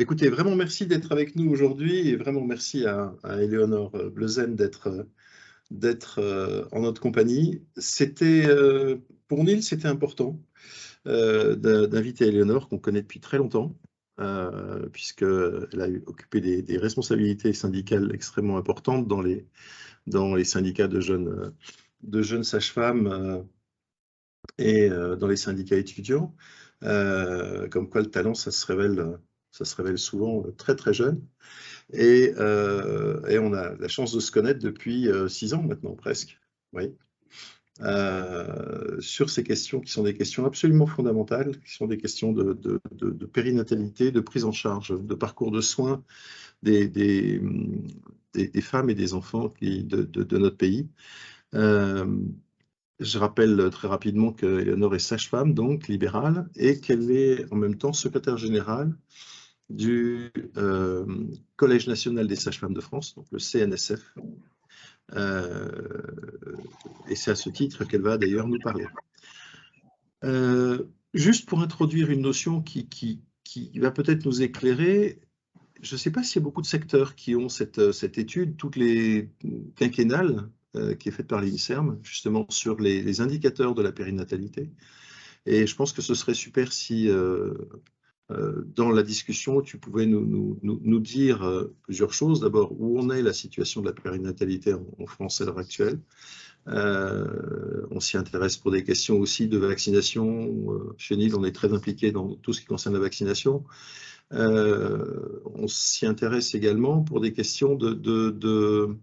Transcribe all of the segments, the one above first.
Écoutez, vraiment merci d'être avec nous aujourd'hui et vraiment merci à Éléonore Bleuzen d'être en notre compagnie. Pour Neil, c'était important d'inviter Éléonore, qu'on connaît depuis très longtemps, puisqu'elle a occupé des responsabilités syndicales extrêmement importantes dans les syndicats de jeunes sages-femmes et dans les syndicats étudiants. Comme quoi le talent, ça se révèle souvent très très jeune. Et on a la chance de se connaître depuis 6 ans maintenant, presque. Oui. Sur ces questions qui sont des questions absolument fondamentales, qui sont des questions de périnatalité, de prise en charge, de parcours de soins des femmes et des enfants de notre pays. Je rappelle très rapidement qu'Éléonore est sage-femme, donc libérale, et qu'elle est en même temps secrétaire générale du Collège national des sages-femmes de France, donc le CNSF. Et c'est à ce titre qu'elle va d'ailleurs nous parler. Juste pour introduire une notion qui va peut-être nous éclairer, je ne sais pas s'il y a beaucoup de secteurs qui ont cette étude, toutes les quinquennales, qui est faite par l'INSERM, justement sur les indicateurs de la périnatalité. Et je pense que ce serait super si, dans la discussion, tu pouvais nous dire plusieurs choses. D'abord, où en est la situation de la périnatalité en France à l'heure actuelle. On s'y intéresse pour des questions aussi de vaccination. Chez Neil, on est très impliqué dans tout ce qui concerne la vaccination. On s'y intéresse également pour des questions de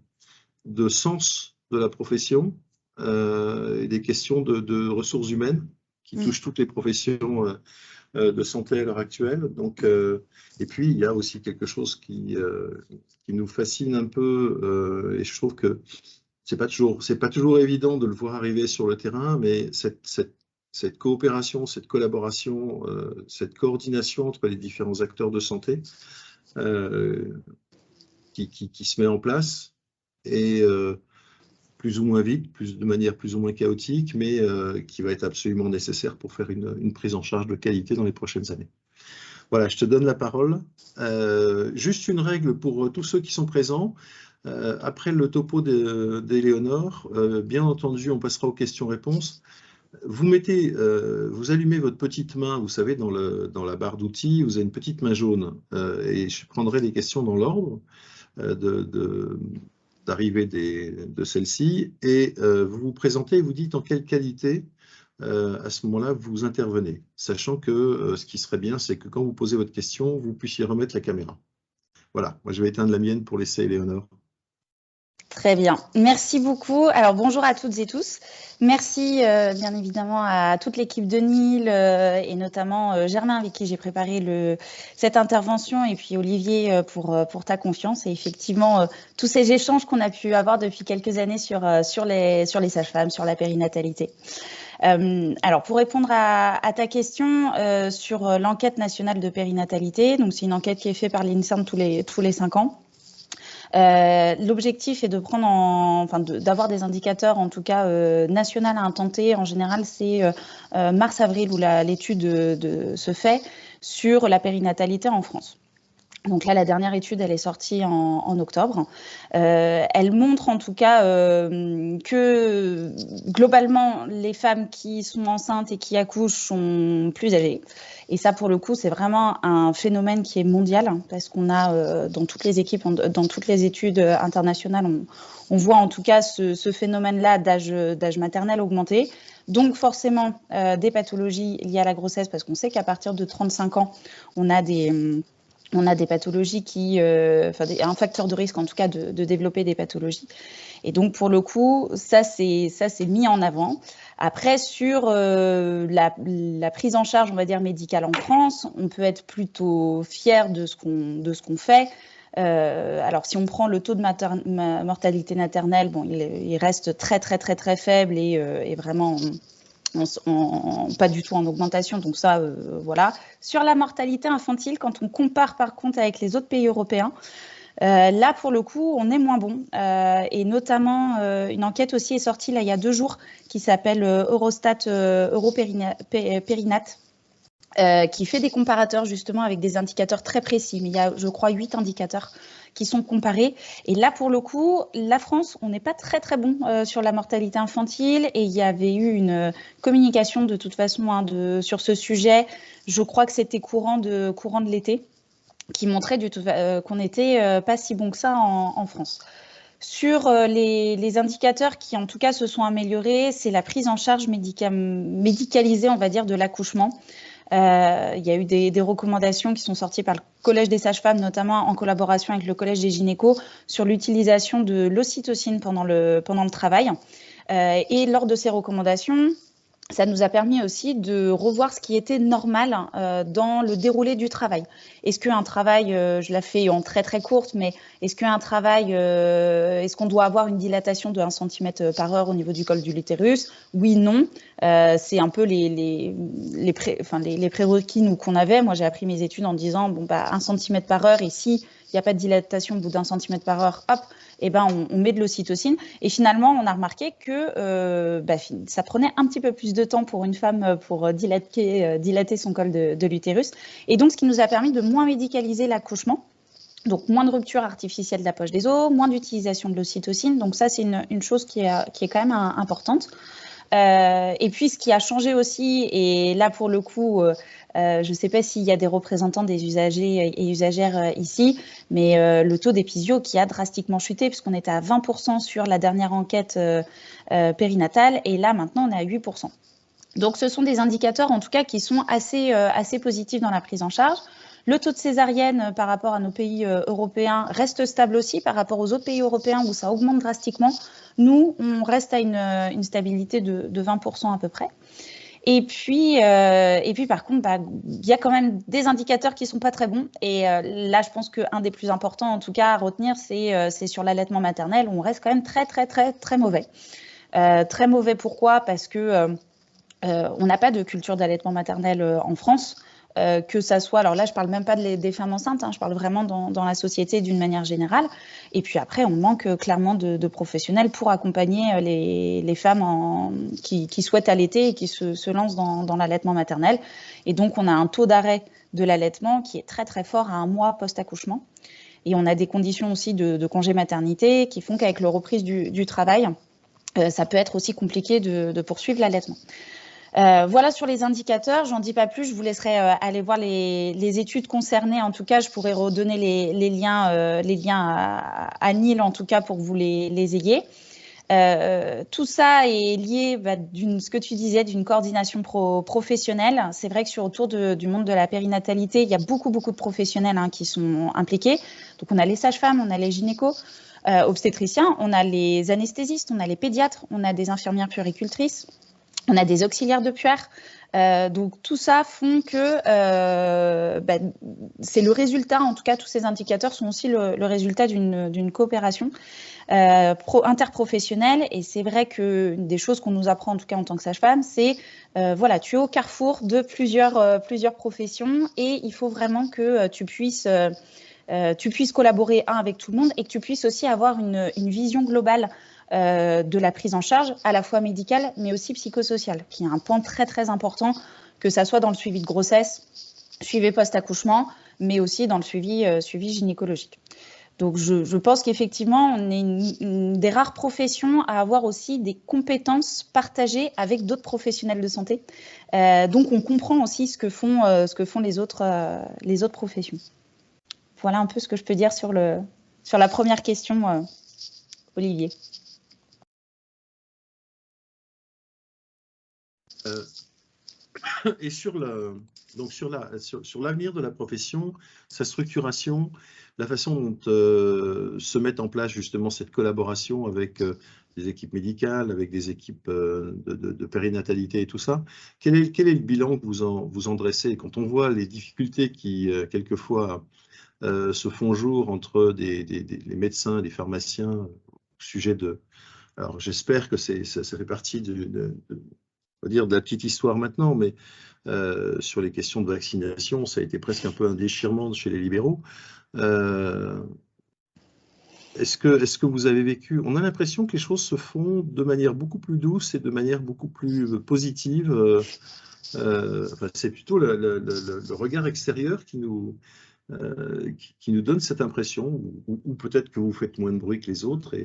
sens de la profession et des questions de ressources humaines qui touchent toutes les professions de santé à l'heure actuelle. Donc, et puis, il y a aussi quelque chose qui nous fascine un peu, et je trouve que c'est pas toujours évident de le voir arriver sur le terrain, mais cette coopération, cette collaboration, cette coordination entre les différents acteurs de santé qui se met en place, et plus ou moins vite, de manière plus ou moins chaotique, mais qui va être absolument nécessaire pour faire une prise en charge de qualité dans les prochaines années. Voilà, je te donne la parole. Juste une règle pour tous ceux qui sont présents. Après le topo d'Éléonore, bien entendu, on passera aux questions-réponses. Vous allumez votre petite main, vous savez, dans la barre d'outils, vous avez une petite main jaune, et je prendrai les questions dans l'ordre d'arrivée de celle-ci, et vous vous présentez et vous dites en quelle qualité, à ce moment-là, vous intervenez, sachant que ce qui serait bien, c'est que quand vous posez votre question, vous puissiez remettre la caméra. Voilà, moi je vais éteindre la mienne pour laisser Éléonore. Très bien, merci beaucoup. Alors bonjour à toutes et tous. Merci bien évidemment à toute l'équipe de Neil et notamment Germain avec qui j'ai préparé cette intervention, et puis Olivier pour ta confiance et effectivement tous ces échanges qu'on a pu avoir depuis quelques années sur les sages-femmes, sur la périnatalité. Alors, pour répondre à ta question sur l'enquête nationale de périnatalité, donc c'est une enquête qui est faite par l'INSERM tous les 5 ans. L'objectif est de d'avoir des indicateurs, en tout cas national à intenter. En général, c'est mars-avril où l'étude se fait sur la périnatalité en France. Donc là, la dernière étude, elle est sortie en octobre. Elle montre en tout cas que globalement, les femmes qui sont enceintes et qui accouchent sont plus âgées. Et ça, pour le coup, c'est vraiment un phénomène qui est mondial, parce qu'on a dans toutes les équipes, dans toutes les études internationales, on voit en tout cas ce phénomène-là d'âge maternel augmenté. Donc forcément, des pathologies liées à la grossesse, parce qu'on sait qu'à partir de 35 ans, on a des pathologies un facteur de risque en tout cas de développer des pathologies. Et donc pour le coup, ça c'est mis en avant. Après, sur la prise en charge, on va dire médicale en France, on peut être plutôt fier de ce qu'on fait. Alors si on prend le taux de mortalité maternelle, bon, il reste très très très très faible et vraiment pas du tout en augmentation, donc ça, voilà. Sur la mortalité infantile, quand on compare par contre avec les autres pays européens, là, pour le coup, on est moins bon. Et notamment, une enquête aussi est sortie là, il y a 2 jours qui s'appelle Eurostat Europérinat, qui fait des comparateurs justement avec des indicateurs très précis. Mais il y a, je crois, 8 indicateurs qui sont comparés. Et là, pour le coup, la France, on n'est pas très très bon sur la mortalité infantile. Et il y avait eu une communication de toute façon sur ce sujet. Je crois que c'était courant de l'été, qui montrait qu'on n'était pas si bon que ça en France. Sur les indicateurs qui, en tout cas, se sont améliorés, c'est la prise en charge médicalisée, on va dire, de l'accouchement. Il y a eu des recommandations qui sont sorties par le Collège des sages-femmes, notamment en collaboration avec le Collège des gynécos, sur l'utilisation de l'ocytocine pendant le travail. Et lors de ces recommandations, ça nous a permis aussi de revoir ce qui était normal dans le déroulé du travail. Est-ce qu'un travail, je la fais en très très courte, mais est-ce qu'un travail, est-ce qu'on doit avoir une dilatation de 1 cm par heure au niveau du col de l'utérus? Oui, non. C'est un peu les prérequis qu'on avait. Moi, j'ai appris mes études en disant, 1 cm par heure, et si il n'y a pas de dilatation au bout d'1 cm par heure, hop, eh ben, on met de l'ocytocine. Et finalement, on a remarqué que ça prenait un petit peu plus de temps pour une femme pour dilater son col de l'utérus. Et donc, ce qui nous a permis de moins médicaliser l'accouchement. Donc, moins de rupture artificielle de la poche des os, moins d'utilisation de l'ocytocine. Donc, ça, c'est une chose qui est quand même importante. Et puis, ce qui a changé aussi, et là, pour le coup, je ne sais pas s'il y a des représentants des usagers et usagères ici, mais le taux d'épisio qui a drastiquement chuté, puisqu'on était à 20% sur la dernière enquête périnatale, et là, maintenant, on est à 8%. Donc, ce sont des indicateurs, en tout cas, qui sont assez positifs dans la prise en charge. Le taux de césarienne par rapport à nos pays européens reste stable aussi par rapport aux autres pays européens où ça augmente drastiquement. Nous, on reste à une stabilité de 20% à peu près. Et puis par contre, il y a quand même des indicateurs qui ne sont pas très bons. Et là, je pense qu'un des plus importants, en tout cas, à retenir, c'est sur l'allaitement maternel, où on reste quand même très, très, très, très mauvais. Très mauvais, pourquoi? Parce que on n'a pas de culture d'allaitement maternel en France. Que ça soit, alors là, je ne parle même pas des femmes enceintes, je parle vraiment dans la société d'une manière générale. Et puis après, on manque clairement de professionnels pour accompagner les femmes qui souhaitent allaiter et qui se lancent dans l'allaitement maternel. Et donc, on a un taux d'arrêt de l'allaitement qui est très, très fort à 1 mois post-accouchement. Et on a des conditions aussi de congé maternité qui font qu'avec la reprise du travail, ça peut être aussi compliqué de poursuivre l'allaitement. Voilà sur les indicateurs, j'en dis pas plus, je vous laisserai aller voir les études concernées. En tout cas, je pourrais redonner les liens à Nil, en tout cas, pour que vous les ayez. Tout ça est lié, ce que tu disais, d'une coordination professionnelle. C'est vrai que autour du monde de la périnatalité, il y a beaucoup de professionnels qui sont impliqués. Donc, on a les sages-femmes, on a les gynécos, obstétriciens, on a les anesthésistes, on a les pédiatres, on a des infirmières puéricultrices. On a des auxiliaires de puère. Donc, tout ça font que c'est le résultat, en tout cas, tous ces indicateurs sont aussi le résultat d'une coopération interprofessionnelle. Et c'est vrai qu'une des choses qu'on nous apprend, en tout cas en tant que sage-femme, c'est tu es au carrefour de plusieurs professions et il faut vraiment que tu puisses collaborer avec tout le monde et que tu puisses aussi avoir une vision globale de la prise en charge, à la fois médicale, mais aussi psychosociale, qui est un point très, très important, que ça soit dans le suivi de grossesse, suivi post-accouchement, mais aussi dans le suivi gynécologique. Donc, je pense qu'effectivement, on est une des rares professions à avoir aussi des compétences partagées avec d'autres professionnels de santé. Donc, on comprend aussi ce que font les autres professions. Voilà un peu ce que je peux dire sur la première question, Olivier. Et sur l'avenir de la profession, sa structuration, la façon dont se met en place justement cette collaboration avec des équipes médicales, avec des équipes de périnatalité et tout ça, quel est le bilan que vous en dressez quand on voit les difficultés qui quelquefois se font jour entre les médecins, les pharmaciens au sujet de... Alors j'espère que ça fait partie on va dire de la petite histoire maintenant, mais sur les questions de vaccination, ça a été presque un peu un déchirement chez les libéraux. Est-ce que vous avez vécu... On a l'impression que les choses se font de manière beaucoup plus douce et de manière beaucoup plus positive Enfin, c'est plutôt le regard extérieur qui nous donne cette impression, ou peut-être que vous faites moins de bruit que les autres.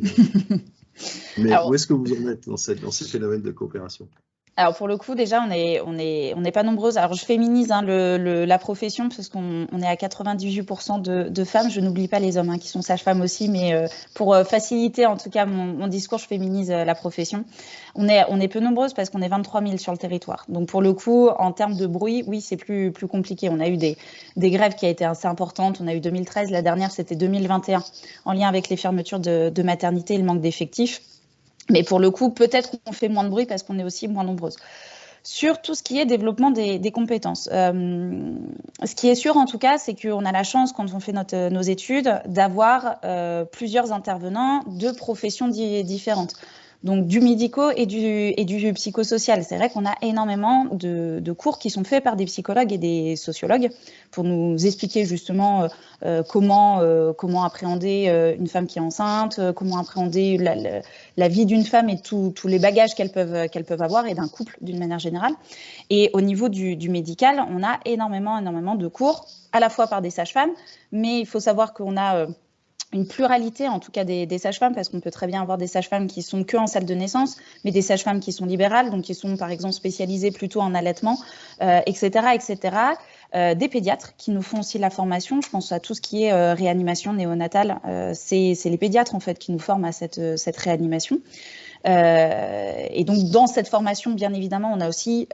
Mais où Alors, est-ce que vous en êtes dans ces phénomènes de coopération? Alors pour le coup, déjà, on n'est pas nombreuses. Alors je féminise hein, la profession parce qu'on est à 98% de femmes. Je n'oublie pas les hommes hein, qui sont sages-femmes aussi, mais pour faciliter en tout cas mon discours, je féminise la profession. On est peu nombreuses parce qu'on est 23 000 sur le territoire. Donc pour le coup, en termes de bruit, oui, c'est plus compliqué. On a eu des grèves qui a été assez importantes. On a eu 2013, la dernière c'était 2021, en lien avec les fermetures de maternité et le manque d'effectifs. Mais pour le coup, peut-être qu'on fait moins de bruit parce qu'on est aussi moins nombreuses. Sur tout ce qui est développement des compétences, ce qui est sûr en tout cas, c'est qu'on a la chance, quand on fait nos études, d'avoir plusieurs intervenants de professions différentes. Donc du médico et du psychosocial. C'est vrai qu'on a énormément de cours qui sont faits par des psychologues et des sociologues pour nous expliquer justement comment appréhender une femme qui est enceinte, comment appréhender la vie d'une femme et tous les bagages qu'elles peuvent avoir et d'un couple d'une manière générale. Et au niveau du médical, on a énormément de cours, à la fois par des sages-femmes, mais il faut savoir qu'on a une pluralité en tout cas des sages-femmes, parce qu'on peut très bien avoir des sages-femmes qui sont que en salle de naissance, mais des sages-femmes qui sont libérales, donc qui sont par exemple spécialisées plutôt en allaitement, etc. Des pédiatres qui nous font aussi la formation. Je pense à tout ce qui est réanimation néonatale. C'est les pédiatres en fait qui nous forment à cette réanimation. Et donc, dans cette formation, bien évidemment, on a aussi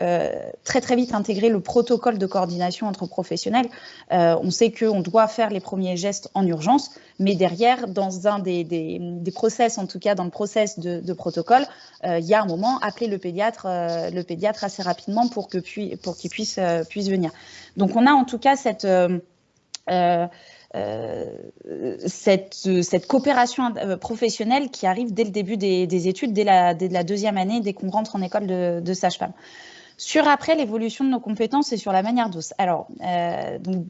très vite intégré le protocole de coordination entre professionnels. On sait qu'on doit faire les premiers gestes en urgence, mais derrière, dans un des process, en tout cas dans le process de protocole, il y a un moment, appeler le pédiatre assez rapidement pour qu'il puisse venir. Donc, on a en tout cas cette coopération professionnelle qui arrive dès le début des études, dès la deuxième année, dès qu'on rentre en école de sage-femme. Sur après l'évolution de nos compétences et sur la manière douce. Alors, donc,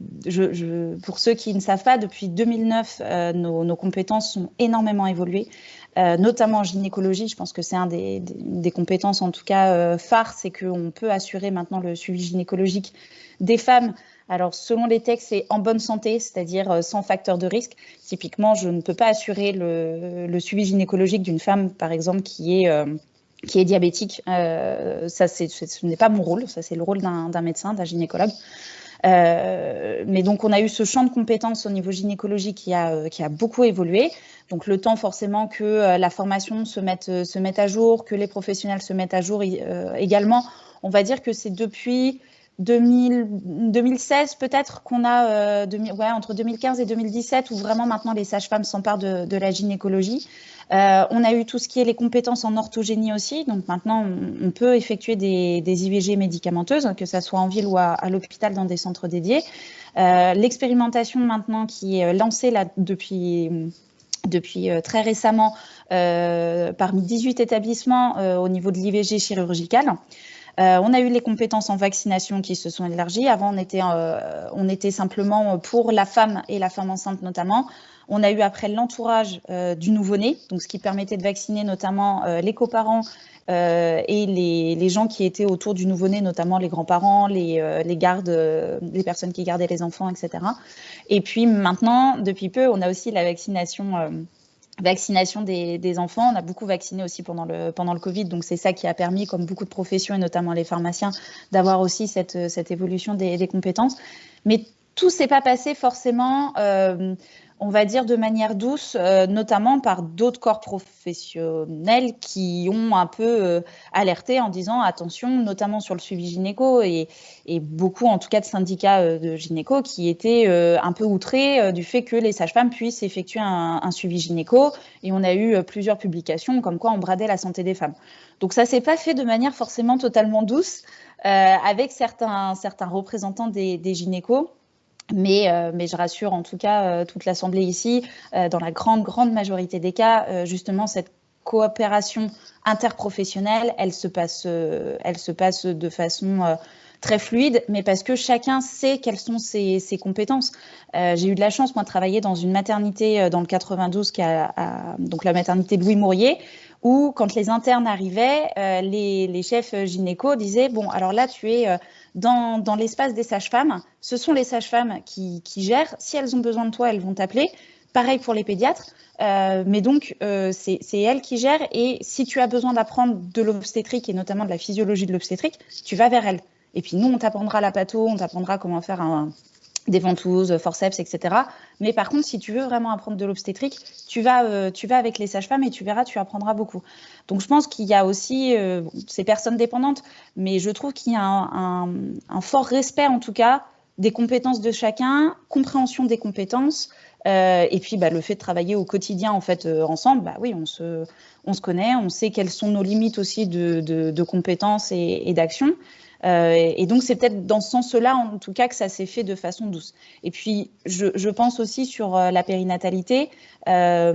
pour ceux qui ne savent pas, depuis 2009, nos compétences sont énormément évoluées, notamment en gynécologie. Je pense que c'est un des compétences, en tout cas phares, c'est qu'on peut assurer maintenant le suivi gynécologique des femmes. Alors, selon les textes, c'est en bonne santé, c'est-à-dire sans facteur de risque. Typiquement, je ne peux pas assurer le suivi gynécologique d'une femme, par exemple, qui est diabétique. Ce n'est pas mon rôle, ça c'est le rôle d'un médecin, d'un gynécologue. Mais donc, on a eu ce champ de compétences au niveau gynécologique qui a beaucoup évolué. Donc, le temps forcément que la formation se mette à jour, que les professionnels se mettent à jour également. On va dire que c'est depuis 2016 peut-être qu'on a, entre 2015 et 2017, où vraiment maintenant les sages-femmes s'emparent de la gynécologie. On a eu tout ce qui est les compétences en orthogénie aussi. Donc maintenant, on peut effectuer des IVG médicamenteuses, que ça soit en ville ou à l'hôpital dans des centres dédiés. L'expérimentation maintenant qui est lancée là, depuis très récemment parmi 18 établissements au niveau de l'IVG chirurgicale. On a eu les compétences en vaccination qui se sont élargies. Avant, on était simplement pour la femme et la femme enceinte notamment. On a eu après l'entourage du nouveau-né, donc ce qui permettait de vacciner notamment les coparents et les gens qui étaient autour du nouveau-né, notamment les grands-parents, les gardes, les personnes qui gardaient les enfants, etc. Et puis maintenant, depuis peu, on a aussi la vaccination des enfants. On a beaucoup vacciné aussi pendant le Covid, donc c'est ça qui a permis, comme beaucoup de professions et notamment les pharmaciens, d'avoir aussi cette évolution des compétences. Mais tout s'est pas passé forcément, on va dire, de manière douce, notamment par d'autres corps professionnels qui ont un peu alerté en disant attention, notamment sur le suivi gynéco et beaucoup en tout cas de syndicats de gynéco qui étaient un peu outrés du fait que les sages-femmes puissent effectuer un suivi gynéco, et on a eu plusieurs publications comme quoi on bradait la santé des femmes. Donc ça s'est pas fait de manière forcément totalement douce avec certains représentants des gynécos. Mais je rassure en tout cas toute l'Assemblée ici, dans la grande majorité des cas, justement cette coopération interprofessionnelle, elle se passe de façon très fluide, mais parce que chacun sait quelles sont ses compétences. J'ai eu de la chance, moi, de travailler dans une maternité dans le 92, donc la maternité de Louis Mourier, où quand les internes arrivaient, les chefs gynéco disaient « Bon, alors là, tu es dans l'espace des sages-femmes. Ce sont les sages-femmes qui gèrent. Si elles ont besoin de toi, elles vont t'appeler. Pareil pour les pédiatres. Mais donc, c'est elles qui gèrent. Et si tu as besoin d'apprendre de l'obstétrique et notamment de la physiologie de l'obstétrique, tu vas vers elles. Et puis nous, on t'apprendra la patho, on t'apprendra comment faire des ventouses, forceps, etc. Mais par contre, si tu veux vraiment apprendre de l'obstétrique, tu vas avec les sages-femmes et tu verras, tu apprendras beaucoup. Donc, je pense qu'il y a aussi ces personnes dépendantes, mais je trouve qu'il y a un fort respect, en tout cas, des compétences de chacun, compréhension des compétences, et puis le fait de travailler au quotidien en fait ensemble. Oui, on se connaît, on sait quelles sont nos limites aussi de compétences et d'actions. Et donc, c'est peut-être dans ce sens-là, en tout cas, que ça s'est fait de façon douce. Et puis, je pense aussi sur la périnatalité, ça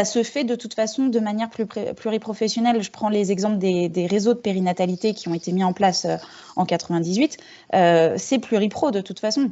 se fait de toute façon de manière pluriprofessionnelle. Je prends les exemples des réseaux de périnatalité qui ont été mis en place en 98. C'est pluripro de toute façon.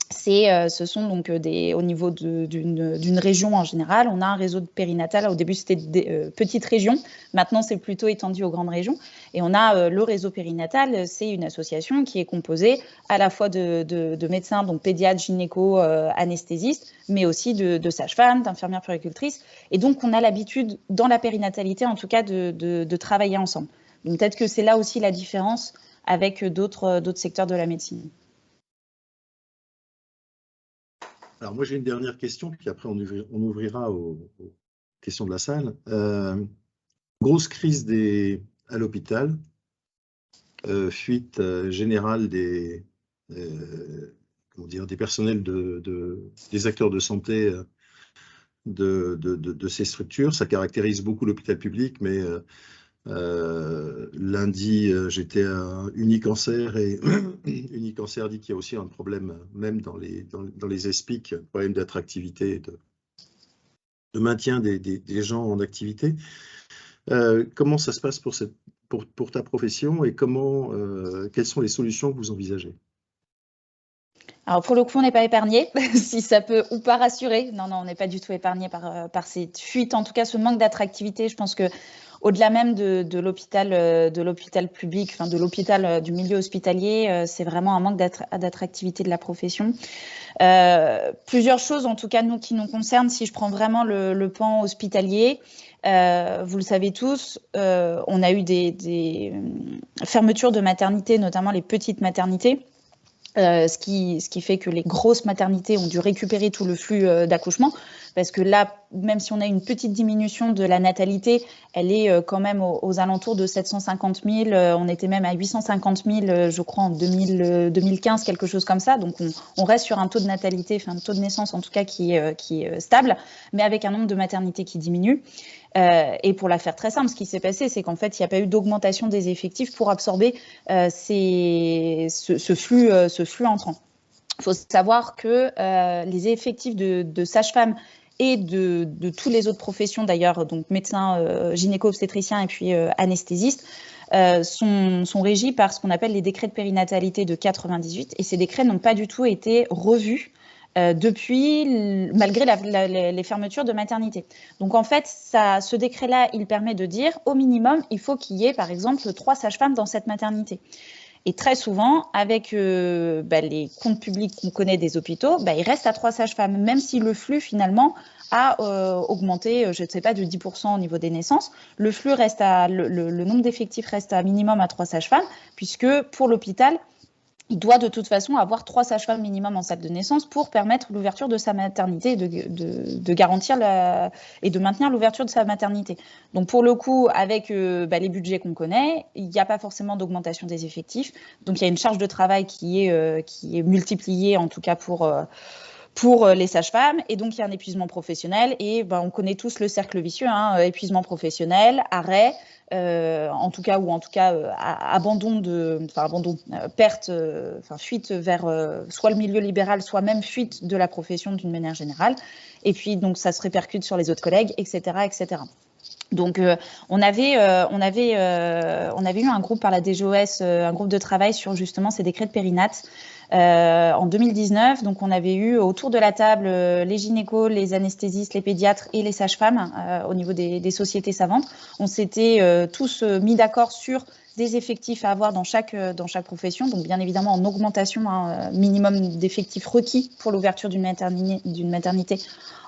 Ce sont donc au niveau d'une région en général, on a un réseau de périnatal. Au début, c'était des petites régions. Maintenant, c'est plutôt étendu aux grandes régions. Et on a le réseau périnatal. C'est une association qui est composée à la fois de médecins, donc pédiatres, gynéco, anesthésistes, mais aussi de sages-femmes, d'infirmières puéricultrices. Et donc, on a l'habitude, dans la périnatalité, en tout cas, de travailler ensemble. Donc, peut-être que c'est là aussi la différence avec d'autres secteurs de la médecine. Alors moi j'ai une dernière question, puis après on ouvrira aux questions de la salle. Grosse crise à l'hôpital, fuite générale des personnels des acteurs de santé de ces structures. Ça caractérise beaucoup l'hôpital public, mais lundi, j'étais à Unicancer et Unicancer dit qu'il y a aussi un problème, même dans les ESPIC, problème d'attractivité, de maintien des gens en activité. Comment ça se passe pour ta profession et quelles sont les solutions que vous envisagez? Alors pour le coup, on n'est pas épargné, si ça peut ou pas rassurer. Non, on n'est pas du tout épargné par cette fuite, en tout cas ce manque d'attractivité. Je pense que au-delà même de l'hôpital public, enfin de l'hôpital du milieu hospitalier, c'est vraiment un manque d'attractivité de la profession. Plusieurs choses, en tout cas nous qui nous concernent, si je prends vraiment le pan hospitalier. Vous le savez tous, on a eu des fermetures de maternités, notamment les petites maternités. Ce qui fait que les grosses maternités ont dû récupérer tout le flux d'accouchement, parce que là, même si on a une petite diminution de la natalité, elle est quand même aux alentours de 750 000, on était même à 850 000, je crois, en 2015, quelque chose comme ça, donc on reste sur un taux de natalité, enfin un taux de naissance en tout cas qui est stable, mais avec un nombre de maternités qui diminue. Et pour la faire très simple, ce qui s'est passé, c'est qu'en fait, il n'y a pas eu d'augmentation des effectifs pour absorber ce flux entrant. Il faut savoir que les effectifs de sages-femmes et de tous les autres professions d'ailleurs, donc médecins, gynéco-obstétriciens et puis anesthésistes, sont régis par ce qu'on appelle les décrets de périnatalité de 98, et ces décrets n'ont pas du tout été revus malgré les fermetures de maternité. Donc en fait, ce décret-là, il permet de dire au minimum, il faut qu'il y ait par exemple 3 sages-femmes dans cette maternité. Et très souvent, avec les comptes publics qu'on connaît des hôpitaux, il reste à 3 sages-femmes, même si le flux finalement a augmenté, je ne sais pas, de 10% au niveau des naissances. Le flux reste le nombre d'effectifs reste à minimum à 3 sages-femmes, puisque pour l'hôpital, il doit de toute façon avoir 3 sages-femmes minimum en salle de naissance pour permettre l'ouverture de sa maternité et de garantir et de maintenir l'ouverture de sa maternité. Donc pour le coup, avec les budgets qu'on connaît, il n'y a pas forcément d'augmentation des effectifs. Donc il y a une charge de travail qui est multipliée en tout cas pour les sages-femmes, et donc il y a un épuisement professionnel, et on connaît tous le cercle vicieux, épuisement professionnel, arrêt, fuite vers soit le milieu libéral, soit même fuite de la profession d'une manière générale, et puis donc ça se répercute sur les autres collègues, etc., etc. Donc, on avait eu un groupe par la DGOS, un groupe de travail sur justement ces décrets de périnate en 2019. Donc, on avait eu autour de la table les gynécos, les anesthésistes, les pédiatres et les sages-femmes au niveau des sociétés savantes. On s'était tous mis d'accord sur des effectifs à avoir dans chaque profession. Donc, bien évidemment, en augmentation, minimum d'effectifs requis pour l'ouverture d'une maternité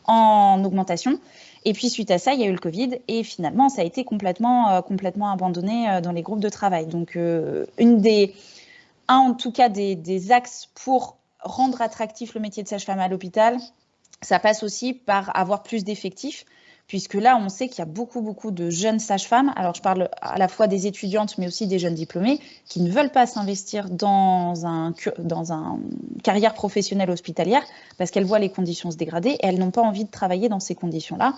en augmentation. Et puis, suite à ça, il y a eu le Covid et finalement, ça a été complètement abandonné dans les groupes de travail. Donc, en tout cas, des axes pour rendre attractif le métier de sage-femme à l'hôpital, ça passe aussi par avoir plus d'effectifs, puisque là, on sait qu'il y a beaucoup de jeunes sages-femmes. Alors, je parle à la fois des étudiantes, mais aussi des jeunes diplômés, qui ne veulent pas s'investir dans une carrière professionnelle hospitalière, parce qu'elles voient les conditions se dégrader, et elles n'ont pas envie de travailler dans ces conditions-là,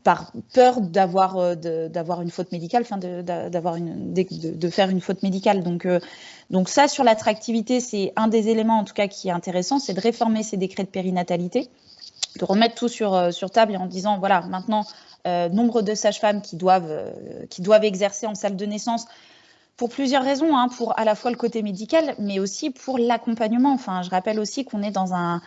par peur d'avoir une faute médicale, enfin de faire une faute médicale. Donc ça, sur l'attractivité, c'est un des éléments, en tout cas, qui est intéressant, c'est de réformer ces décrets de périnatalité, de remettre tout sur table et en disant, voilà, maintenant, nombre de sages-femmes qui doivent exercer en salle de naissance pour plusieurs raisons, pour à la fois le côté médical, mais aussi pour l'accompagnement. Enfin, je rappelle aussi qu'on est dans un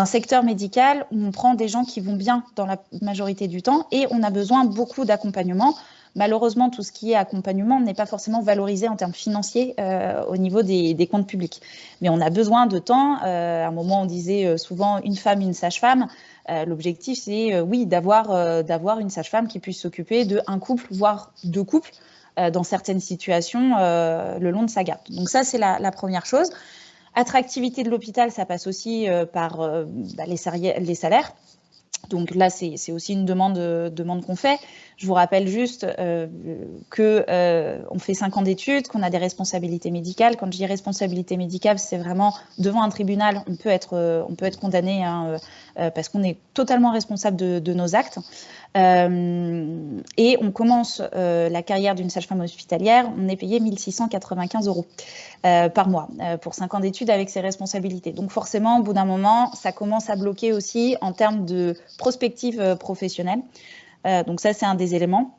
secteur médical où on prend des gens qui vont bien dans la majorité du temps et on a besoin beaucoup d'accompagnement. Malheureusement, tout ce qui est accompagnement n'est pas forcément valorisé en termes financiers au niveau des comptes publics. Mais on a besoin de temps. À un moment, on disait souvent une femme, une sage-femme. L'objectif, c'est oui, d'avoir une sage-femme qui puisse s'occuper d'un couple, voire deux couples, dans certaines situations, le long de sa garde. Donc ça, c'est la première chose. Attractivité de l'hôpital, ça passe aussi par les salaires. Donc là, c'est aussi une demande qu'on fait. Je vous rappelle juste qu'on fait 5 ans d'études, qu'on a des responsabilités médicales. Quand je dis responsabilité médicale, c'est vraiment devant un tribunal, on peut être condamné parce qu'on est totalement responsable de nos actes. Et on commence la carrière d'une sage-femme hospitalière, on est payé 1 695 € par mois pour 5 ans d'études avec ses responsabilités. Donc forcément, au bout d'un moment, ça commence à bloquer aussi en termes de prospective professionnelle. Donc ça, c'est un des éléments.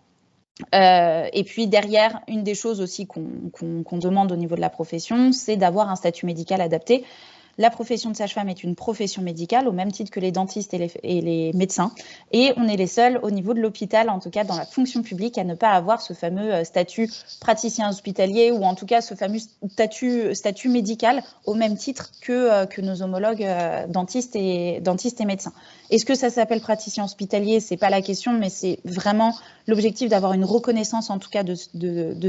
Et puis derrière, une des choses aussi qu'on demande au niveau de la profession, c'est d'avoir un statut médical adapté. La profession de sage-femme est une profession médicale, au même titre que les dentistes et les médecins. Et on est les seuls, au niveau de l'hôpital, en tout cas dans la fonction publique, à ne pas avoir ce fameux statut praticien hospitalier, ou en tout cas ce fameux statut médical, au même titre que nos homologues dentistes et médecins. Est-ce que ça s'appelle praticien hospitalier? C'est pas la question, mais c'est vraiment l'objectif d'avoir une reconnaissance, en tout cas, de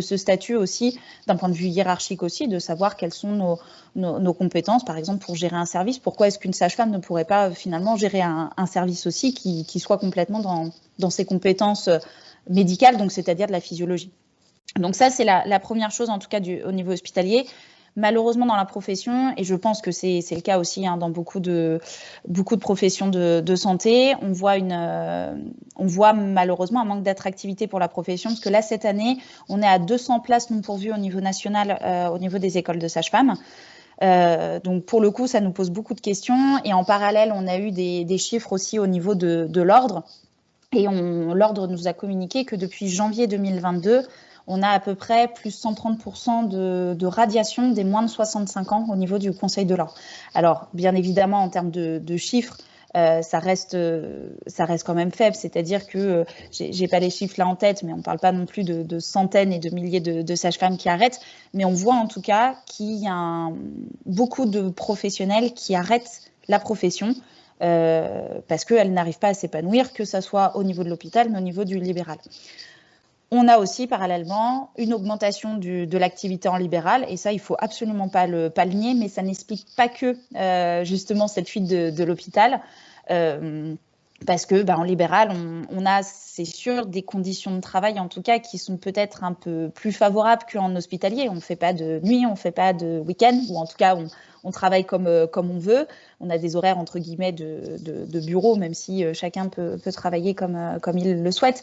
ce statut aussi, d'un point de vue hiérarchique aussi, de savoir quelles sont nos compétences, par exemple, pour gérer un service. Pourquoi est-ce qu'une sage-femme ne pourrait pas finalement gérer un service aussi qui soit complètement dans ses compétences médicales, donc c'est-à-dire de la physiologie. Donc ça, c'est la première chose, en tout cas, au niveau hospitalier. Malheureusement, dans la profession, et je pense que c'est le cas aussi dans beaucoup de professions de santé, on voit malheureusement un manque d'attractivité pour la profession, parce que là, cette année, on est à 200 places non pourvues au niveau national, au niveau des écoles de sages-femmes. Donc pour le coup, ça nous pose beaucoup de questions. Et en parallèle, on a eu des chiffres aussi au niveau de l'ordre. Et l'ordre nous a communiqué que depuis janvier 2022, on a à peu près plus 130% de radiation des moins de 65 ans au niveau du Conseil de l'ordre. Alors, bien évidemment, en termes de chiffres, ça reste quand même faible, c'est-à-dire que j'ai pas les chiffres là en tête, mais on parle pas non plus de centaines et de milliers de sages-femmes qui arrêtent, mais on voit en tout cas qu'il y a beaucoup de professionnels qui arrêtent la profession parce qu'elles n'arrivent pas à s'épanouir, que ça soit au niveau de l'hôpital, mais au niveau du libéral. On a aussi parallèlement une augmentation de l'activité en libéral, et ça, il ne faut absolument pas le nier, mais ça n'explique pas que justement cette fuite de l'hôpital, parce que en libéral, on a, c'est sûr, des conditions de travail en tout cas qui sont peut-être un peu plus favorables qu'en hospitalier. On ne fait pas de nuit, on ne fait pas de week-end, ou en tout cas, on travaille comme on veut. On a des horaires entre guillemets de bureau, même si chacun peut travailler comme il le souhaite.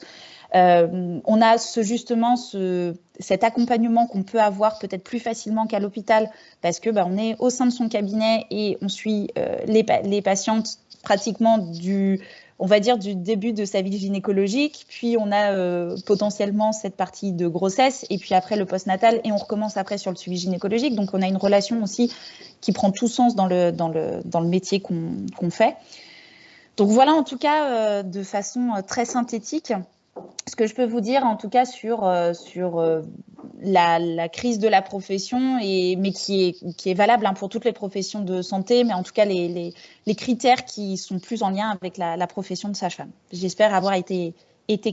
On a justement cet accompagnement qu'on peut avoir peut-être plus facilement qu'à l'hôpital, parce que on est au sein de son cabinet et on suit les patientes pratiquement on va dire, du début de sa vie gynécologique, puis on a potentiellement cette partie de grossesse, et puis après le postnatal, et on recommence après sur le suivi gynécologique. Donc, on a une relation aussi qui prend tout sens dans le métier qu'on fait. Donc, voilà, en tout cas, de façon très synthétique, ce que je peux vous dire, en tout cas, sur la crise de la profession, mais qui est valable pour toutes les professions de santé, mais en tout cas, les critères qui sont plus en lien avec la profession de sage-femme. J'espère avoir été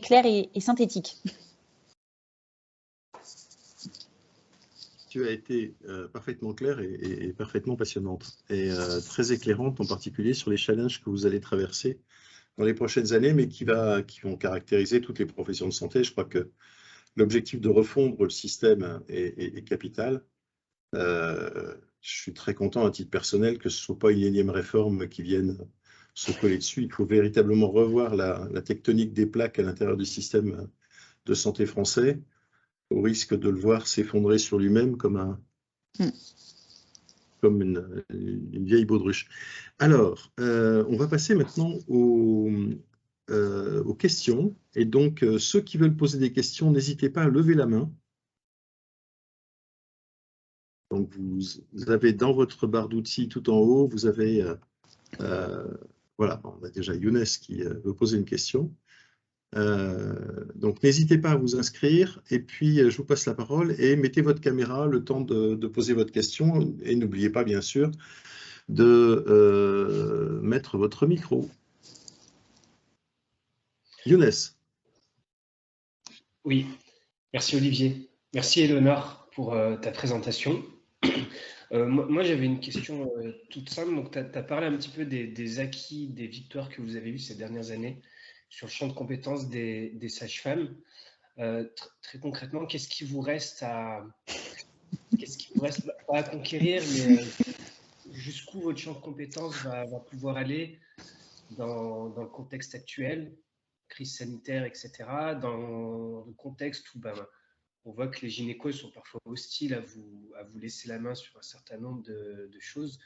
claire et synthétique. Tu as été parfaitement claire et parfaitement passionnante, et très éclairante, en particulier sur les challenges que vous allez traverser dans les prochaines années, mais qui vont caractériser toutes les professions de santé. Je crois que l'objectif de refondre le système est capital. Je suis très content à titre personnel que ce ne soit pas une énième réforme qui vienne se coller dessus. Il faut véritablement revoir la tectonique des plaques à l'intérieur du système de santé français, au risque de le voir s'effondrer sur lui-même comme une vieille baudruche. Alors, on va passer maintenant aux questions. Et donc, ceux qui veulent poser des questions, n'hésitez pas à lever la main. Donc, vous avez dans votre barre d'outils tout en haut, vous avez, voilà, on a déjà Younes qui veut poser une question. Donc, n'hésitez pas à vous inscrire, et puis je vous passe la parole, et mettez votre caméra le temps de poser votre question, et n'oubliez pas, bien sûr, de mettre votre micro. Younes. Oui, merci Olivier. Merci Éléonore pour ta présentation. Moi j'avais une question toute simple. Donc, tu as parlé un petit peu des acquis, des victoires que vous avez eues ces dernières années sur le champ de compétences des sages-femmes. Très concrètement, qu'est-ce qui vous reste pas à conquérir, mais jusqu'où votre champ de compétences va pouvoir aller dans le contexte actuel, crise sanitaire, etc., dans le contexte où on voit que les gynécos sont parfois hostiles à vous laisser la main sur un certain nombre de choses.